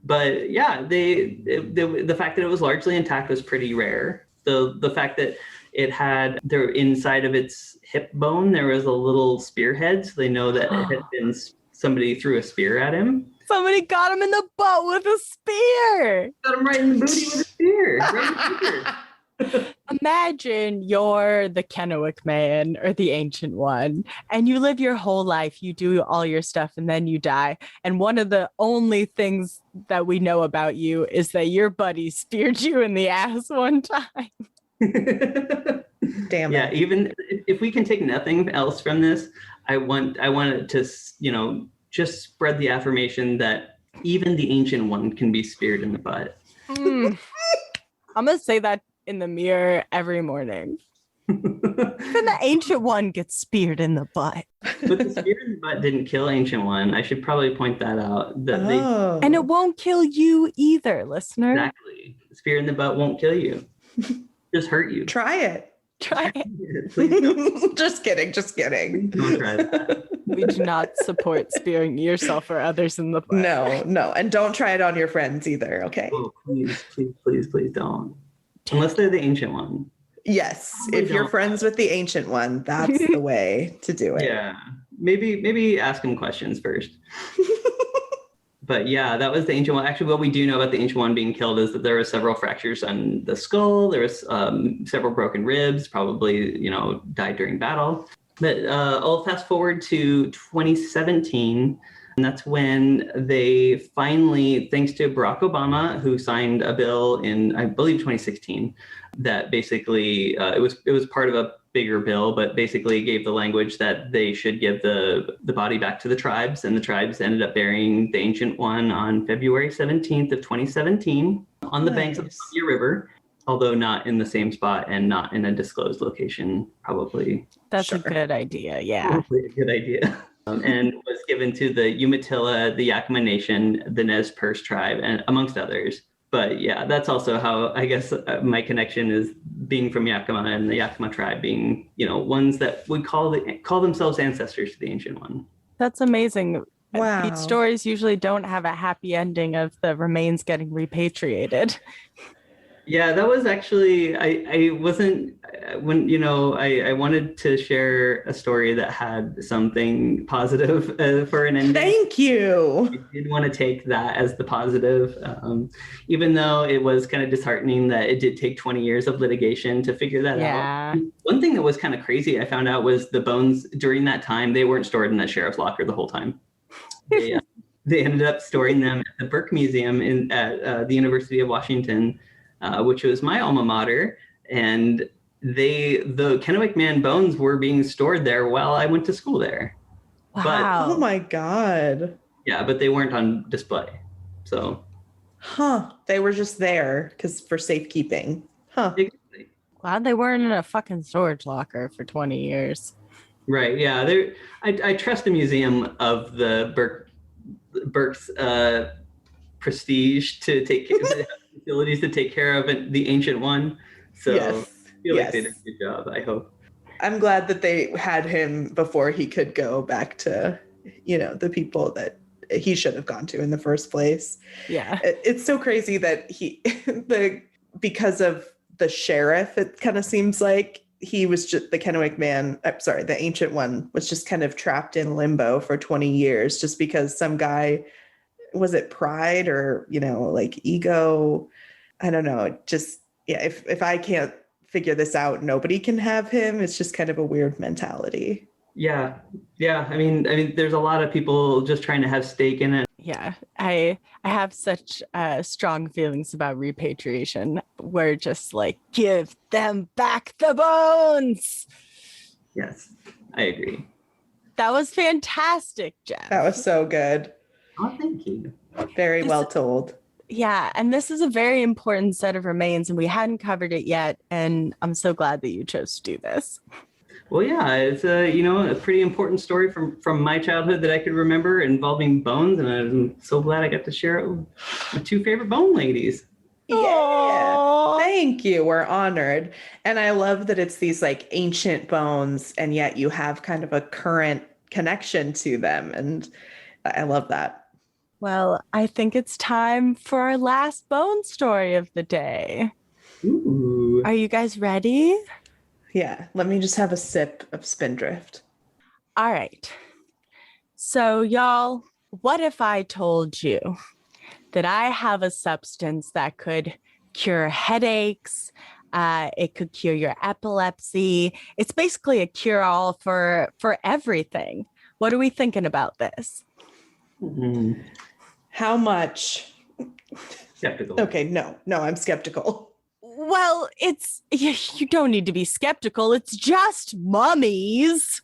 but the fact that it was largely intact was pretty rare. The fact that it had inside of its hip bone there was a little spearhead, so they know that it had been somebody threw a spear at him. Somebody got him in the butt with a spear. Got him right in the booty with a spear. Right in the Imagine you're the Kennewick man or the Ancient One, and you live your whole life, you do all your stuff, and then you die. And one of the only things that we know about you is that your buddy speared you in the ass one time. Damn it. Yeah, even if we can take nothing else from this, I want it to, just spread the affirmation that even the Ancient One can be speared in the butt. I'm going to say that in the mirror every morning. Even the Ancient One gets speared in the butt. But the spear in the butt didn't kill Ancient One. I should probably point that out. And it won't kill you either, listener. Exactly. The spear in the butt won't kill you. Just hurt you. Try it. Try it. Please Just kidding. don't try that. We do not support spearing yourself or others in the butt. No. And don't try it on your friends either, okay? Oh, please don't. Unless they're the Ancient One. Yes. Probably If you're don't. friends with the Ancient One, that's the way to do it. Yeah. Maybe ask them questions first. But yeah, that was the Ancient One. Actually, what we do know about the Ancient One being killed is that there were several fractures on the skull. There was several broken ribs, probably, died during battle. But I'll fast forward to 2017. And that's when they finally, thanks to Barack Obama, who signed a bill in, I believe, 2016, that basically, it was part of a bigger bill, but basically gave the language that they should give the body back to the tribes, and the tribes ended up burying the Ancient One on February 17th of 2017 on the banks of the Columbia River, although not in the same spot and not in a disclosed location, probably. That's a good idea, yeah. Probably a good idea. And was given to the Umatilla, the Yakima Nation, the Nez Perce tribe, and amongst others. But yeah, that's also how I guess my connection is, being from Yakima and the Yakima tribe being, ones that would call themselves ancestors to the Ancient One. That's amazing. Wow. These stories usually don't have a happy ending of the remains getting repatriated. Yeah, that was actually, I wasn't, when, I wanted to share a story that had something positive for an ending. Thank you. I did want to take that as the positive, even though it was kind of disheartening that it did take 20 years of litigation to figure that out. One thing that was kind of crazy I found out was the bones during that time, they weren't stored in that sheriff's locker the whole time. They ended up storing them at the Burke Museum at the University of Washington, which was my alma mater, and the Kennewick Man bones were being stored there while I went to school there. Wow. Oh my God. Yeah, but they weren't on display. So. They were just there for safekeeping. Exactly. Glad they weren't in a fucking storage locker for 20 years. Right. Yeah. I trust the museum of the Burke's prestige to take care of the facilities to take care of the Ancient One. So I feel like they did a good job, I hope. I'm glad that they had him before he could go back to, the people that he should have gone to in the first place. Yeah. It's so crazy that because of the sheriff, it kind of seems like he was just the Kennewick Man. I'm sorry, the Ancient One was just kind of trapped in limbo for 20 years just because some guy, was it pride or, ego? I don't know. Just, if I can't figure this out, nobody can have him. It's just kind of a weird mentality. Yeah. I mean, there's a lot of people just trying to have stake in it. Yeah, I have such strong feelings about repatriation. We're just like, give them back the bones. Yes, I agree. That was fantastic, Jeff. That was so good. Oh, thank you. Very well told. Yeah, and this is a very important set of remains, and we hadn't covered it yet. And I'm so glad that you chose to do this. Well, yeah, it's a pretty important story from my childhood that I could remember involving bones, and I'm so glad I got to share it with my two favorite bone ladies. Yeah. Aww. Thank you. We're honored. And I love that it's these like ancient bones, and yet you have kind of a current connection to them. And I love that. Well, I think it's time for our last bone story of the day. Ooh. Are you guys ready? Yeah. Let me just have a sip of Spindrift. All right. So, y'all, what if I told you that I have a substance that could cure headaches? It could cure your epilepsy. It's basically a cure-all for everything. What are we thinking about this? Mm-hmm. How much? Skeptical. Okay, no, I'm skeptical. Well, you don't need to be skeptical. It's just mummies.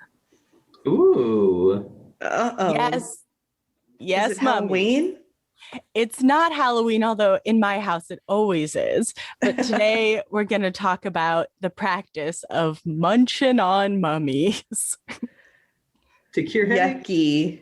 Ooh. Uh-oh. Yes, Is it mummies. Halloween? It's not Halloween, although in my house it always is. But today we're going to talk about the practice of munching on mummies. To cure headaches? Yucky.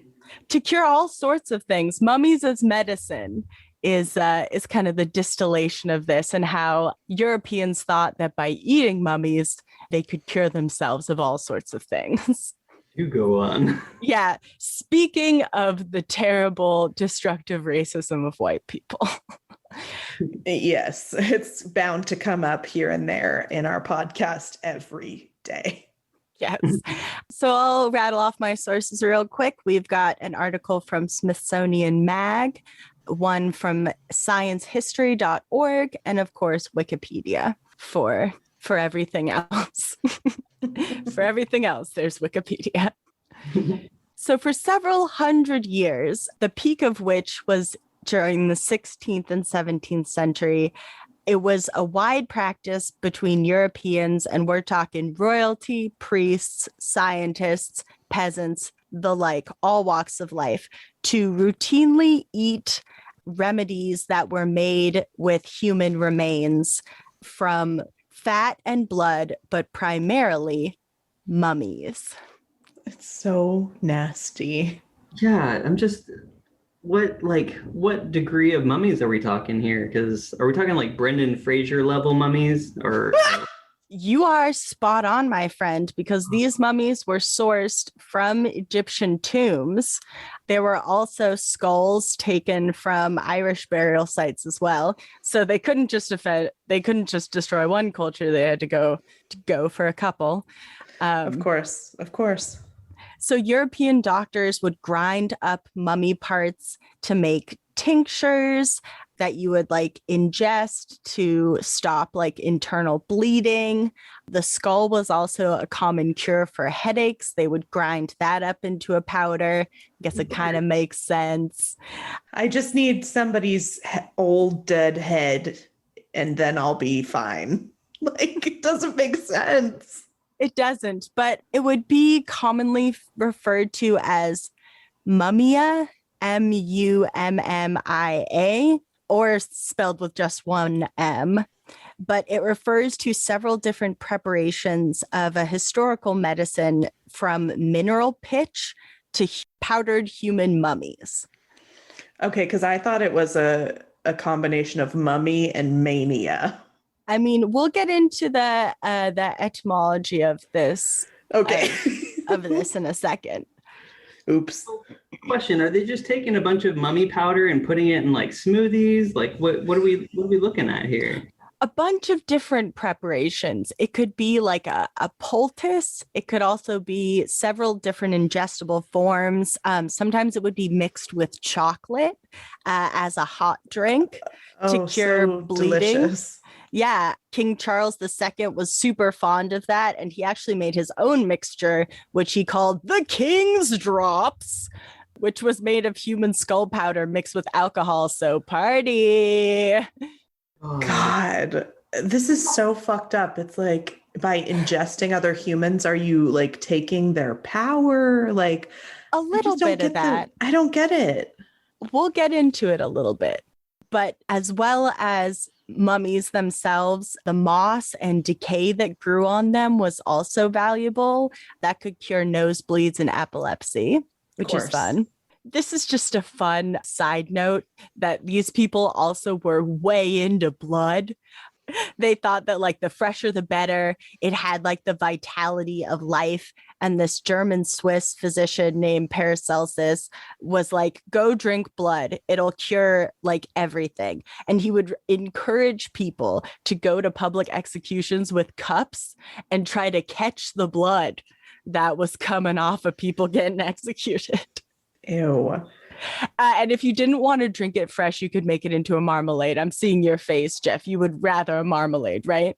To cure all sorts of things. Mummies as medicine is kind of the distillation of this, and how Europeans thought that by eating mummies, they could cure themselves of all sorts of things. You go on. Yeah. Speaking of the terrible, destructive racism of white people. Yes, it's bound to come up here and there in our podcast every day. Yes. So I'll rattle off my sources real quick. We've got an article from Smithsonian Mag, one from sciencehistory.org, and of course, Wikipedia for everything else. For everything else, there's Wikipedia. So for several hundred years, the peak of which was during the 16th and 17th century, it was a wide practice between Europeans, and we're talking royalty, priests, scientists, peasants, the like, all walks of life, to routinely eat remedies that were made with human remains from fat and blood, but primarily mummies. It's so nasty. Yeah, I'm just what degree of mummies are we talking here? Because are we talking like Brendan Fraser level mummies, or You are spot on, my friend, because these mummies were sourced from Egyptian tombs. There were also skulls taken from Irish burial sites as well. So they couldn't just destroy one culture. They had to go for a couple. Of course. So European doctors would grind up mummy parts to make tinctures that you would like ingest to stop like internal bleeding. The skull was also a common cure for headaches. They would grind that up into a powder. I guess it kind of makes sense. I just need somebody's old dead head and then I'll be fine. Like, it doesn't make sense. It doesn't, but it would be commonly referred to as mummia, mummia, or spelled with just one M. But it refers to several different preparations of a historical medicine, from mineral pitch to powdered human mummies. Okay, because I thought it was a combination of mummy and mania. I mean, we'll get into the etymology of this. Okay. Of this in a second. Oops. question? Are they just taking a bunch of mummy powder and putting it in like smoothies? Like what are we looking at here? A bunch of different preparations. It could be like a poultice. It could also be several different ingestible forms. Sometimes it would be mixed with chocolate as a hot drink to cure bleeding. Delicious. Yeah, King Charles II was super fond of that, and he actually made his own mixture, which he called the King's Drops. which was made of human skull powder mixed with alcohol. So party. Oh. God, this is so fucked up. It's like, by ingesting other humans, are you like taking their power? Like, A little bit of that. I don't get it. We'll get into it a little bit. But as well as mummies themselves, the moss and decay that grew on them was also valuable. That could cure nosebleeds and epilepsy, which is fun. This is just a fun side note that these people also were way into blood. They thought that like the fresher, the better. It had like the vitality of life. And this German Swiss physician named Paracelsus was like, go drink blood. It'll cure like everything. And he would encourage people to go to public executions with cups and try to catch the blood that was coming off of people getting executed. Ew. And if you didn't want to drink it fresh, you could make it into a marmalade. I'm seeing your face, Jeff. You would rather a marmalade, right?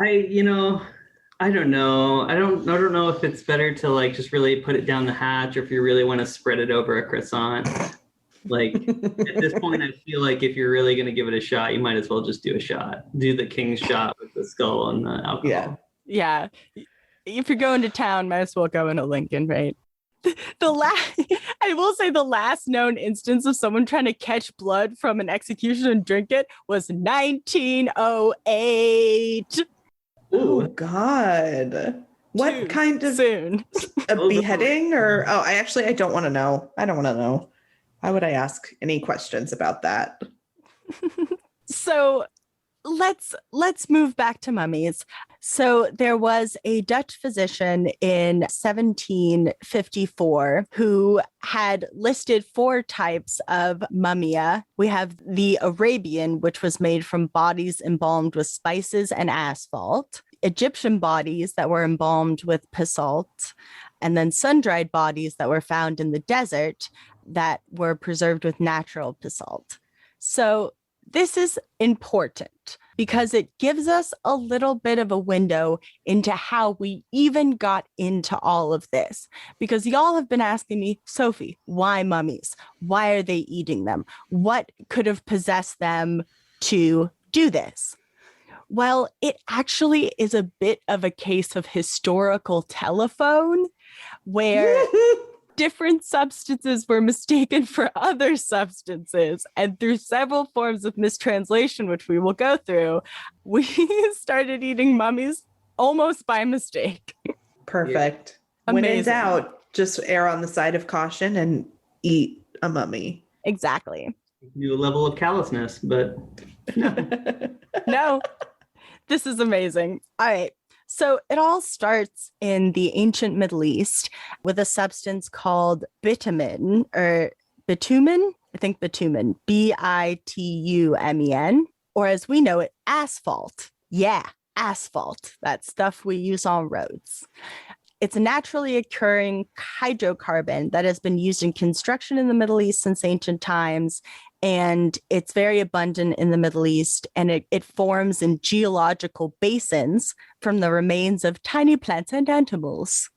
I don't know. I don't know if it's better to like just really put it down the hatch, or if you really want to spread it over a croissant. Like at this point, I feel like if you're really going to give it a shot, you might as well just do a shot. Do the king's shot with the skull and the alcohol. Yeah. If you're going to town, might as well go into Lincoln, right? I will say the last known instance of someone trying to catch blood from an execution and drink it was 1908. Oh God. What kind of soon? A beheading or I don't want to know. I don't want to know. Why would I ask any questions about that? So let's move back to mummies. So there was a Dutch physician in 1754 who had listed 4 types of mumia. We have the Arabian, which was made from bodies embalmed with spices and asphalt, Egyptian bodies that were embalmed with basalt, and then sun-dried bodies that were found in the desert that were preserved with natural basalt. So this is important because it gives us a little bit of a window into how we even got into all of this. Because y'all have been asking me, Sophie, why mummies? Why are they eating them? What could have possessed them to do this? Well, it actually is a bit of a case of historical telephone where different substances were mistaken for other substances. And through several forms of mistranslation, which we will go through, we started eating mummies almost by mistake. Perfect. Yeah. When in doubt, just err on the side of caution and eat a mummy. Exactly. New level of callousness, but No, this is amazing. All right. So it all starts in the ancient Middle East with a substance called bitumen or bitumen. I think bitumen, bitumen, or as we know it, asphalt. Yeah, asphalt. That stuff we use on roads. It's a naturally occurring hydrocarbon that has been used in construction in the Middle East since ancient times. And it's very abundant in the Middle East, and it forms in geological basins from the remains of tiny plants and animals.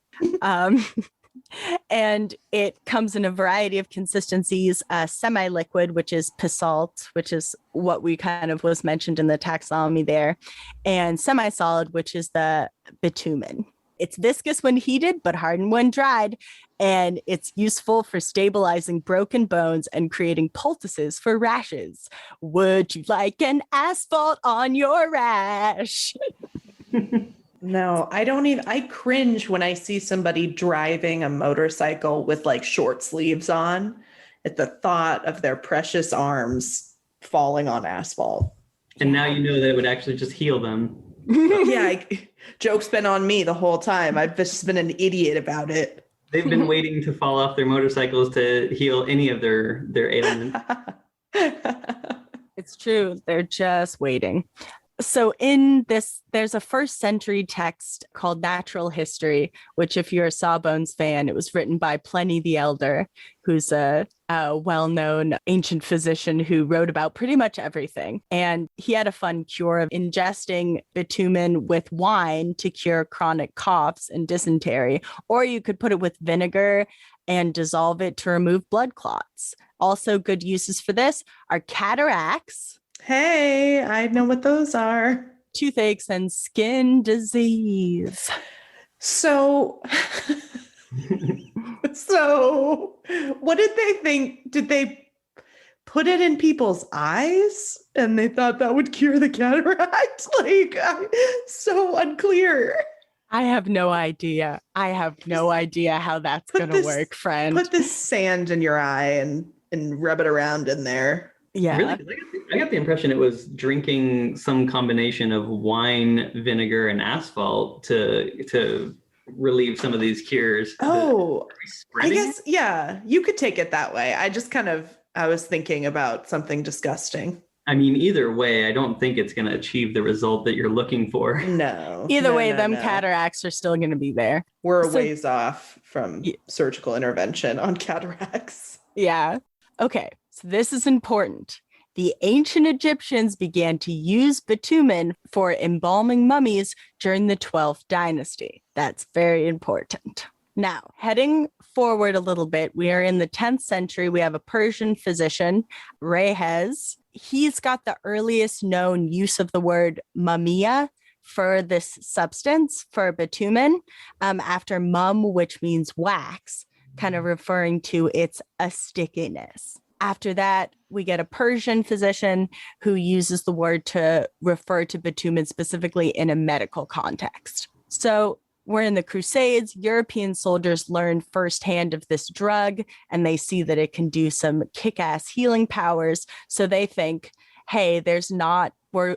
And it comes in a variety of consistencies, semi-liquid, which is basalt, which is what we kind of was mentioned in the taxonomy there, and semi-solid, which is the bitumen. It's viscous when heated, but hardened when dried. And it's useful for stabilizing broken bones and creating poultices for rashes. Would you like an asphalt on your rash? No, I cringe when I see somebody driving a motorcycle with like short sleeves on at the thought of their precious arms falling on asphalt. And now you know that it would actually just heal them. Yeah, joke's been on me the whole time. I've just been an idiot about it. They've been waiting to fall off their motorcycles to heal any of their ailments. It's true. They're just waiting. So in this, there's a 1st century text called Natural History, which if you're a Sawbones fan, it was written by Pliny the Elder, who's a well-known ancient physician who wrote about pretty much everything. And he had a fun cure of ingesting bitumen with wine to cure chronic coughs and dysentery, or you could put it with vinegar and dissolve it to remove blood clots. Also, good uses for this are cataracts, Hey, I know what those are. toothaches, and skin disease. So, so what did they think? Did they put it in people's eyes and they thought that would cure the cataract? Like, so unclear. I have no idea. I have no idea how that's going to work, friend. Put this sand in your eye and rub it around in there. Yeah. Really? I got the impression it was drinking some combination of wine, vinegar, and asphalt to relieve some of these cures. Oh, I Spreading guess, it? yeah, you could take it that way. I was thinking about something disgusting. I mean, either way, I don't think it's going to achieve the result that you're looking for. No. Either no, way, no, them no. cataracts are still going to be there. We're a So- ways off from surgical intervention on cataracts. Yeah. Okay. So this is important. The ancient Egyptians began to use bitumen for embalming mummies during the 12th dynasty. That's very important. Now, heading forward a little bit, we are in the 10th century. We have a Persian physician, Rehes. He's got the earliest known use of the word mumia for this substance, for bitumen, after mum, which means wax, kind of referring to its a stickiness. After that, we get a Persian physician who uses the word to refer to bitumen specifically in a medical context. So we're in the Crusades. European soldiers learn firsthand of this drug, and they see that it can do some kick-ass healing powers. So they think, hey,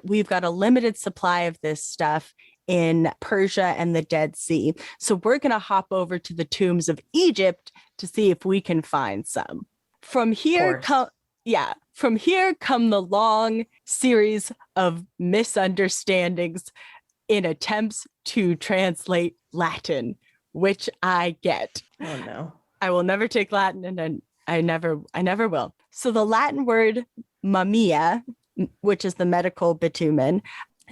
we've got a limited supply of this stuff in Persia and the Dead Sea. So we're going to hop over to the tombs of Egypt to see if we can find some. From here come the long series of misunderstandings in attempts to translate Latin, which I get. Oh no. I will never take Latin, and I never will. So the Latin word mumia, which is the medical bitumen,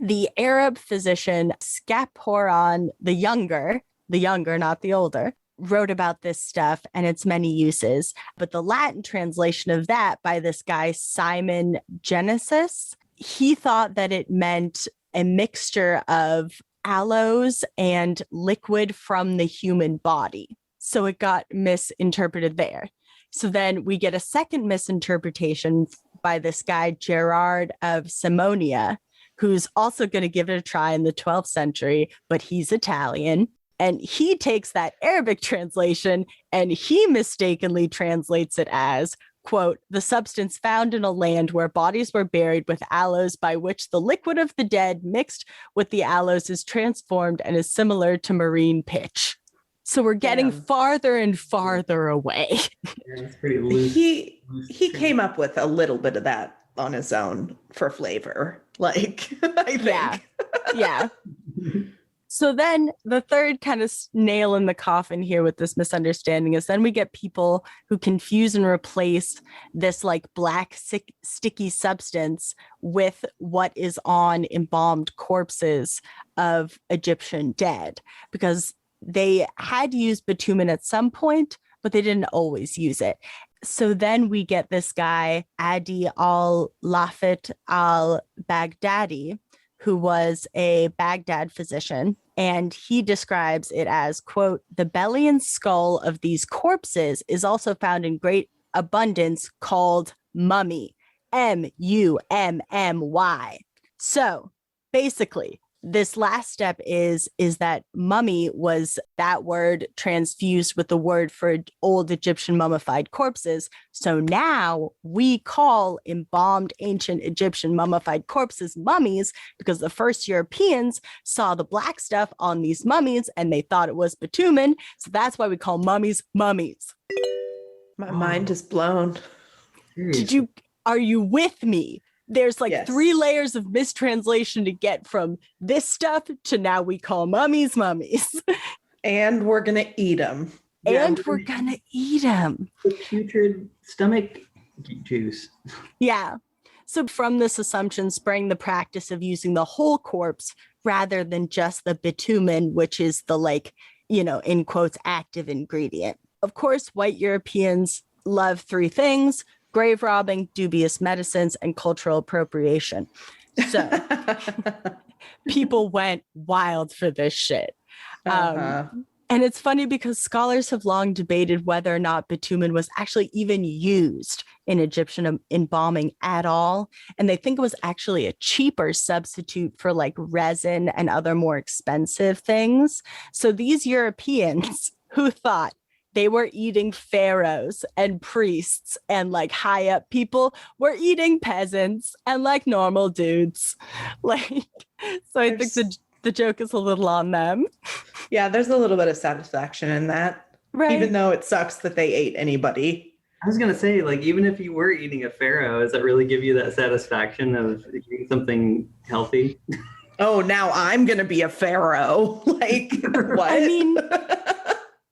the Arab physician Scaporon the younger, not the older, wrote about this stuff and its many uses. But the Latin translation of that by this guy, Simon Genesis, he thought that it meant a mixture of aloes and liquid from the human body. So it got misinterpreted there. So then we get a second misinterpretation by this guy, Gerard of Simonia, who's also going to give it a try in the 12th century, but he's Italian. And he takes that Arabic translation and he mistakenly translates it as, quote, the substance found in a land where bodies were buried with aloes, by which the liquid of the dead mixed with the aloes is transformed and is similar to marine pitch. So we're getting farther and farther away. Yeah, it's pretty loose. He came up with a little bit of that on his own for flavor, like, I think. Yeah. So then the third kind of nail in the coffin here with this misunderstanding is then we get people who confuse and replace this like black sticky substance with what is on embalmed corpses of Egyptian dead, because they had used bitumen at some point, but they didn't always use it. So then we get this guy, Adi al-Lafit al-Baghdadi, who was a Baghdad physician. And he describes it as, quote, the belly and skull of these corpses is also found in great abundance, called mummy, M-U-M-M-Y. So basically, this last step is that mummy was that word transfused with the word for old Egyptian mummified corpses. So now we call embalmed ancient Egyptian mummified corpses mummies, because the first Europeans saw the black stuff on these mummies and they thought it was bitumen. So that's why we call mummies mummies. My mind is blown. Are you with me? There's like Yes. 3 layers of mistranslation to get from this stuff to now we call mummies mummies. And we're going to eat them. And we're going to eat them. Putrid stomach juice. Yeah. So from this assumption sprang the practice of using the whole corpse rather than just the bitumen, which is the, like, you know, in quotes, active ingredient. of course, white Europeans love three things: grave robbing, dubious medicines, and cultural appropriation. So people went wild for this shit. And it's funny because scholars have long debated whether or not bitumen was actually even used in Egyptian embalming at all. And they think it was actually a cheaper substitute for like resin and other more expensive things. So these Europeans who thought they were eating pharaohs and priests and like high up people were eating peasants and like normal dudes. Like, so I think the joke is a little on them. Yeah, there's a little bit of satisfaction in that. Right. Even though it sucks that they ate anybody. I was going to say, like, even if you were eating a pharaoh, does that really give you that satisfaction of eating something healthy? Oh, now I'm going to be a pharaoh. Like, what? I mean,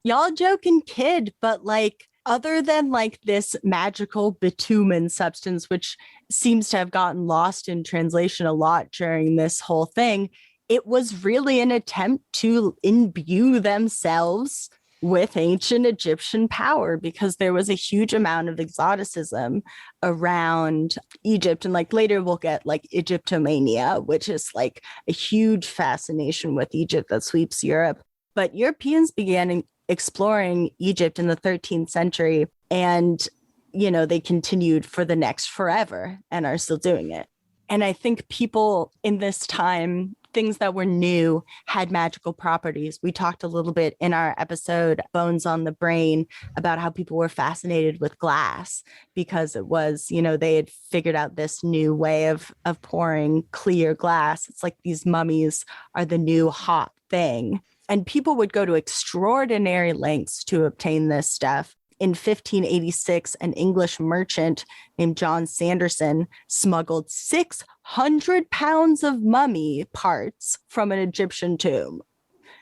y'all joking kid, but like, other than like this magical bitumen substance, which seems to have gotten lost in translation a lot during this whole thing, it was really an attempt to imbue themselves with ancient Egyptian power, because there was a huge amount of exoticism around Egypt. And like later we'll get like Egyptomania, which is like a huge fascination with Egypt that sweeps Europe. But Europeans began exploring Egypt in the 13th century, and, you know, they continued for the next forever and are still doing it. And I think people in this time, things that were new had magical properties. We talked a little bit in our episode, Bones on the Brain, about how people were fascinated with glass because it was, you know, they had figured out this new way of pouring clear glass. It's like these mummies are the new hot thing. And people would go to extraordinary lengths to obtain this stuff. In 1586, an English merchant named John Sanderson smuggled 600 pounds of mummy parts from an Egyptian tomb.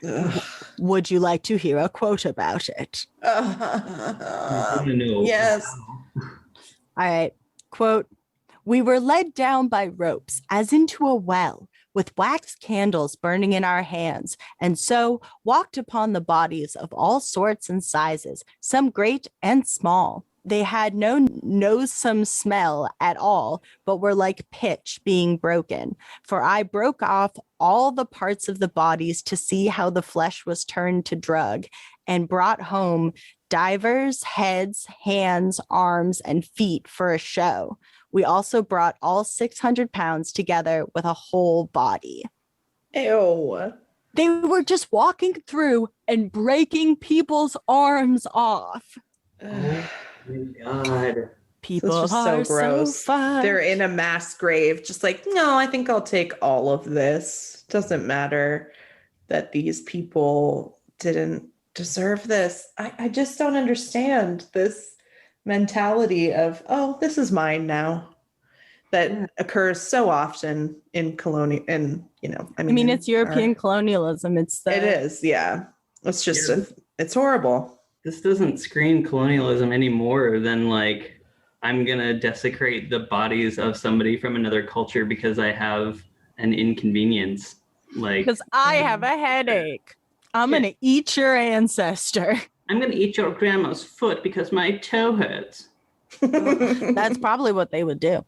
Ugh. Would you like to hear a quote about it? Yes. All right. Quote, "We were led down by ropes as into a well, with wax candles burning in our hands, and so walked upon the bodies of all sorts and sizes, some great and small. They had no noisome smell at all, but were like pitch being broken. For I broke off all the parts of the bodies to see how the flesh was turned to drug, and brought home divers heads, hands, arms, and feet for a show. We also brought all 600 pounds together with a whole body." Ew. They were just walking through and breaking people's arms off. Oh my God. People This is are so gross. fun. They're in a mass grave, just like, no, I think I'll take all of this. Doesn't matter that these people didn't deserve this. I just don't understand this mentality of, oh, this is mine now, that occurs so often in colonial, and I mean it's European colonialism. It is, yeah. It's just Yeah. it's horrible. This doesn't scream colonialism any more than like, I'm gonna desecrate the bodies of somebody from another culture because I have an inconvenience. Like, because I have a headache. I'm going to eat your ancestor. I'm gonna eat your grandma's foot because my toe hurts. That's probably what they would do.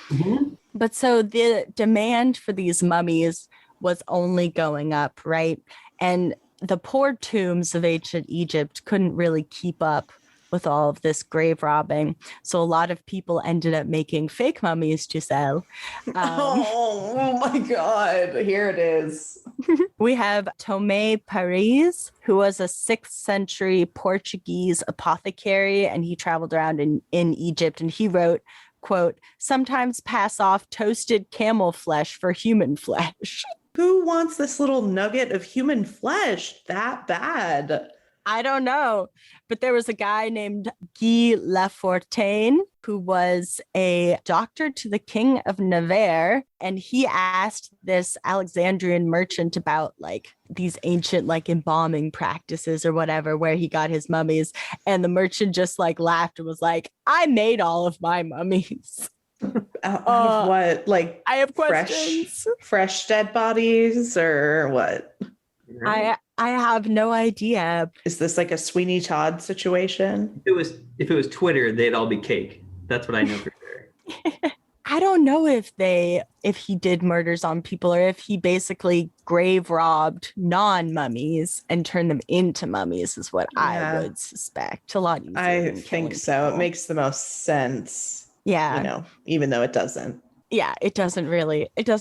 Mm-hmm. But so the demand for these mummies was only going up, right? And the poor tombs of ancient Egypt couldn't really keep up with all of this grave robbing. So a lot of people ended up making fake mummies to sell. Oh my God. Here it is. We have Tomé Paris, who was a 6th century Portuguese apothecary, and he traveled around in Egypt, and he wrote, quote, "Sometimes pass off toasted camel flesh for human flesh." Who wants this little nugget of human flesh that bad? I don't know, but there was a guy named Guy Lafontaine who was a doctor to the king of Navarre, and he asked this Alexandrian merchant about like these ancient like embalming practices or whatever, where he got his mummies, and the merchant just like laughed and was like, "I made all of my mummies." Out of what? Like, I have questions. Fresh dead bodies or what? I I have no idea. Is this like a Sweeney Todd situation? If it was Twitter, they'd all be cake. That's what I know for sure. I don't know if he did murders on people or if he basically grave robbed non-mummies and turned them into mummies is what I would suspect. A lot easier. I think so. People. It makes the most sense. Yeah. You know, even though it doesn't. Yeah, it doesn't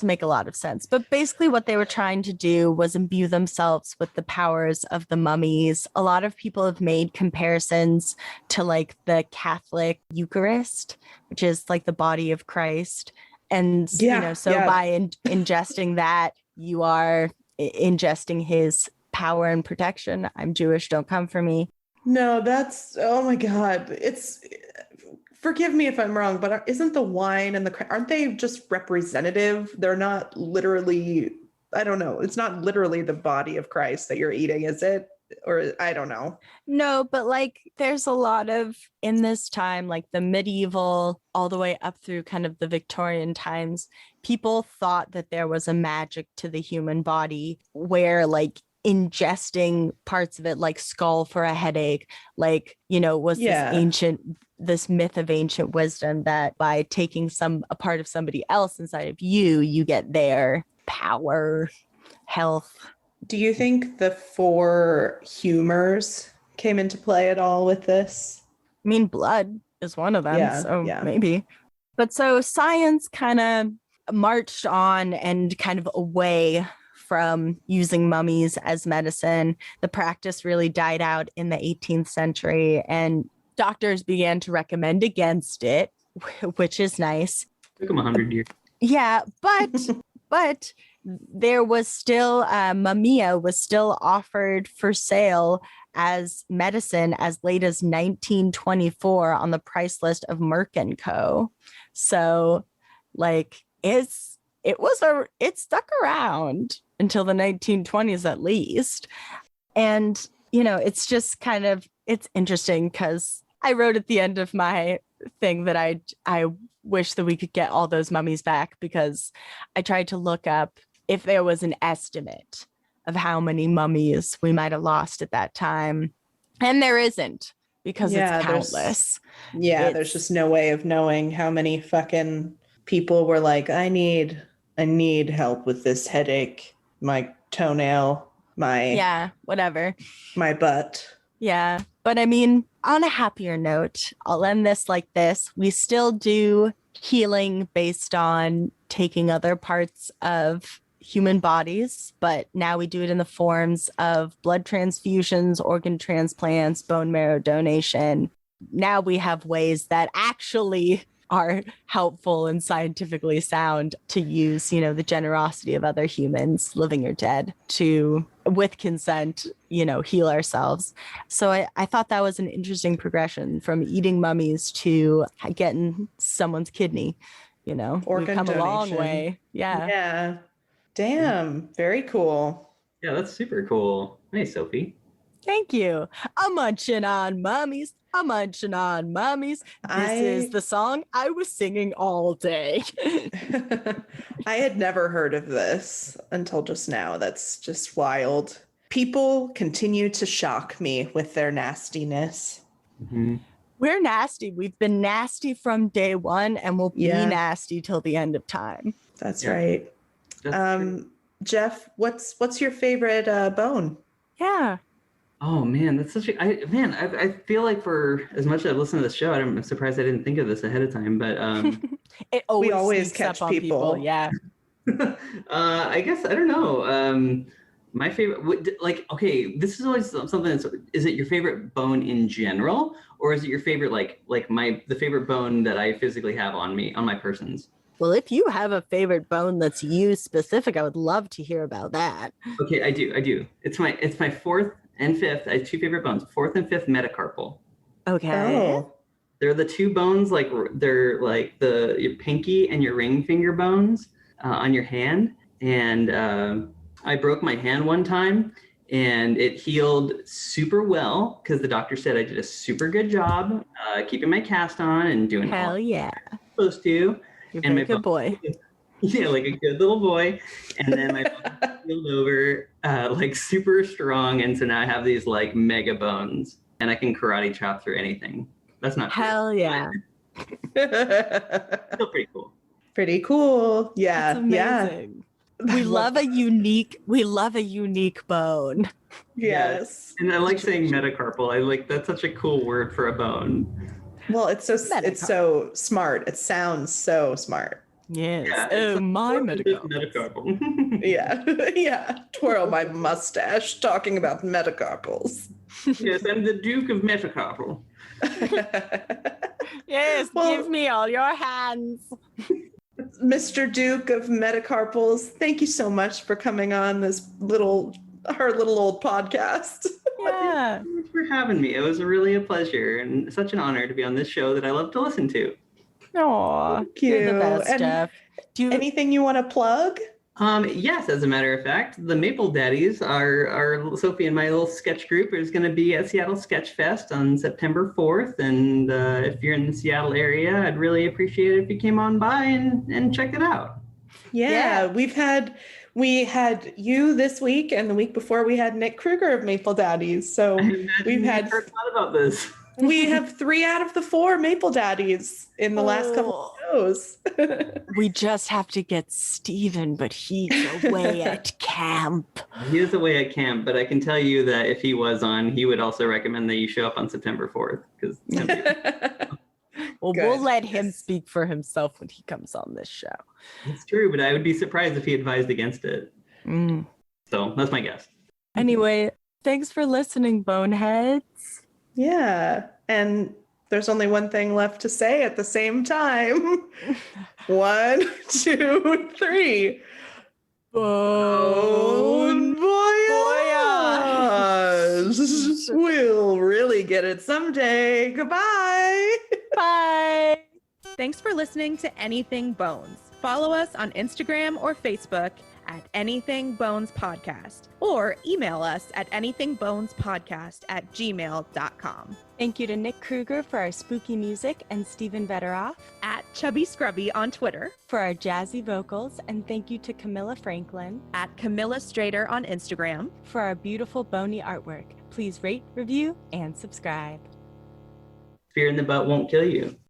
make a lot of sense. But basically what they were trying to do was imbue themselves with the powers of the mummies. A lot of people have made comparisons to like the Catholic Eucharist, which is like the body of Christ. And, by ingesting that, you are ingesting his power and protection. I'm Jewish, don't come for me. No, oh my God. Forgive me if I'm wrong, but isn't the wine and aren't they just representative? They're not literally, I don't know. It's not literally the body of Christ that you're eating, is it? Or I don't know. No, but like there's a lot of, in this time, like the medieval all the way up through kind of the Victorian times, people thought that there was a magic to the human body where like ingesting parts of it, like skull for a headache, like, was this myth of ancient wisdom that by taking a part of somebody else inside of you, you get their power, health. Do you think the 4 humors came into play at all with this? I mean, blood is one of them, maybe. But so science kind of marched on and kind of away from using mummies as medicine. The practice really died out in the 18th century, and doctors began to recommend against it, which is nice. Took them 100 years. Yeah, but there was still mumia was still offered for sale as medicine as late as 1924 on the price list of Merck & Co. So like it stuck around until the 1920s at least. And it's just kind of, it's interesting because I wrote at the end of my thing that I wish that we could get all those mummies back, because I tried to look up if there was an estimate of how many mummies we might have lost at that time. And there isn't, because it's countless. There's just no way of knowing how many fucking people were like, I need help with this headache, my toenail, my butt. Yeah. But I mean, on a happier note, I'll end this like this. We still do healing based on taking other parts of human bodies, but now we do it in the forms of blood transfusions, organ transplants, bone marrow donation. Now we have ways that actually are helpful and scientifically sound to use, the generosity of other humans, living or dead, to, with consent, heal ourselves. So I thought that was an interesting progression from eating mummies to getting someone's kidney, Organ we've come donation. a long way. Yeah. Damn. Very cool. Yeah, that's super cool. Nice, Sophie. Thank you. I'm munching on mummies. I'm munching on mummies. This is the song I was singing all day. I had never heard of this until just now. That's just wild. People continue to shock me with their nastiness. Mm-hmm. We're nasty. We've been nasty from day one, and we'll be nasty till the end of time. That's right. Jeff, what's your favorite bone? Yeah. Oh man, that's such a I feel like for as much as I've listened to the show, I'm surprised I didn't think of this ahead of time. But we always catch people. Yeah. I guess I don't know. My favorite, this is always something that's. Is it your favorite bone in general, or is it your favorite the favorite bone that I physically have on my persons? Well, if you have a favorite bone that's you specific, I would love to hear about that. Okay, I do. It's my fourth and fifth. I have 2 favorite bones: 4th and 5th metacarpal. Okay. Oh. They're the 2 bones, they're like your pinky and your ring finger bones on your hand. And I broke my hand one time, and it healed super well because the doctor said I did a super good job keeping my cast on and doing hell yeah supposed to. You're a very good boy. Yeah, like a good little boy. And then my bones healed over, like super strong. And so now I have these like mega bones and I can karate chop through anything. That's not true. Hell yeah. Still pretty cool. Pretty cool. Yeah. That's amazing. Yeah. We love a unique bone. Yes. And I like saying metacarpal. I like that's such a cool word for a bone. Well, it's so smart. It sounds so smart. Yes. Yeah, Oh, my metacarpal. Metacarpal. Yeah. Yeah. Twirl my mustache talking about metacarpals. Yes, I'm the Duke of Metacarpal. Yes, Well- give me all your hands. Mr. Duke of Metacarpals, thank you so much for coming on our little old podcast. Yeah. Thanks for having me. It was really a pleasure and such an honor to be on this show that I love to listen to. Aw, Thank you're the you. best, And Jeff. Do you, Anything you want to plug? Yes, as a matter of fact, the Maple Daddies, our Sophie and my little sketch group, is going to be at Seattle Sketch Fest on September 4th. And if you're in the Seattle area, I'd really appreciate it if you came on by and checked it out. Yeah, we had you this week, and the week before we had Nick Kruger of Maple Daddies. So I imagine we've had you've heard a lot about this. we have 3 out of the 4 Maple Daddies in the last couple of shows. we just have to get Steven, but he's away at camp. He is away at camp, but I can tell you that if he was on, he would also recommend that you show up on September 4th because Well, Good. we'll let him speak for himself when he comes on this show. it's true, but I would be surprised if he advised against it. Mm. So that's my guess. Anyway, thanks for listening, boneheads. Yeah, and there's only one thing left to say at the same time. 1, 2, 3. Bone voyage. We'll really get it someday. Goodbye. Bye. Thanks for listening to Anything Bones. Follow us on Instagram or Facebook at Anything Bones Podcast, or email us at anythingbonespodcast@gmail.com. Thank you to Nick Kruger for our spooky music and Stephen Vetteroff At Chubby Scrubby on Twitter, for our jazzy vocals, and thank you to Camilla Franklin at Camilla Strader on Instagram. for our beautiful bony artwork. Please rate, review, and subscribe. Fear in the butt won't kill you.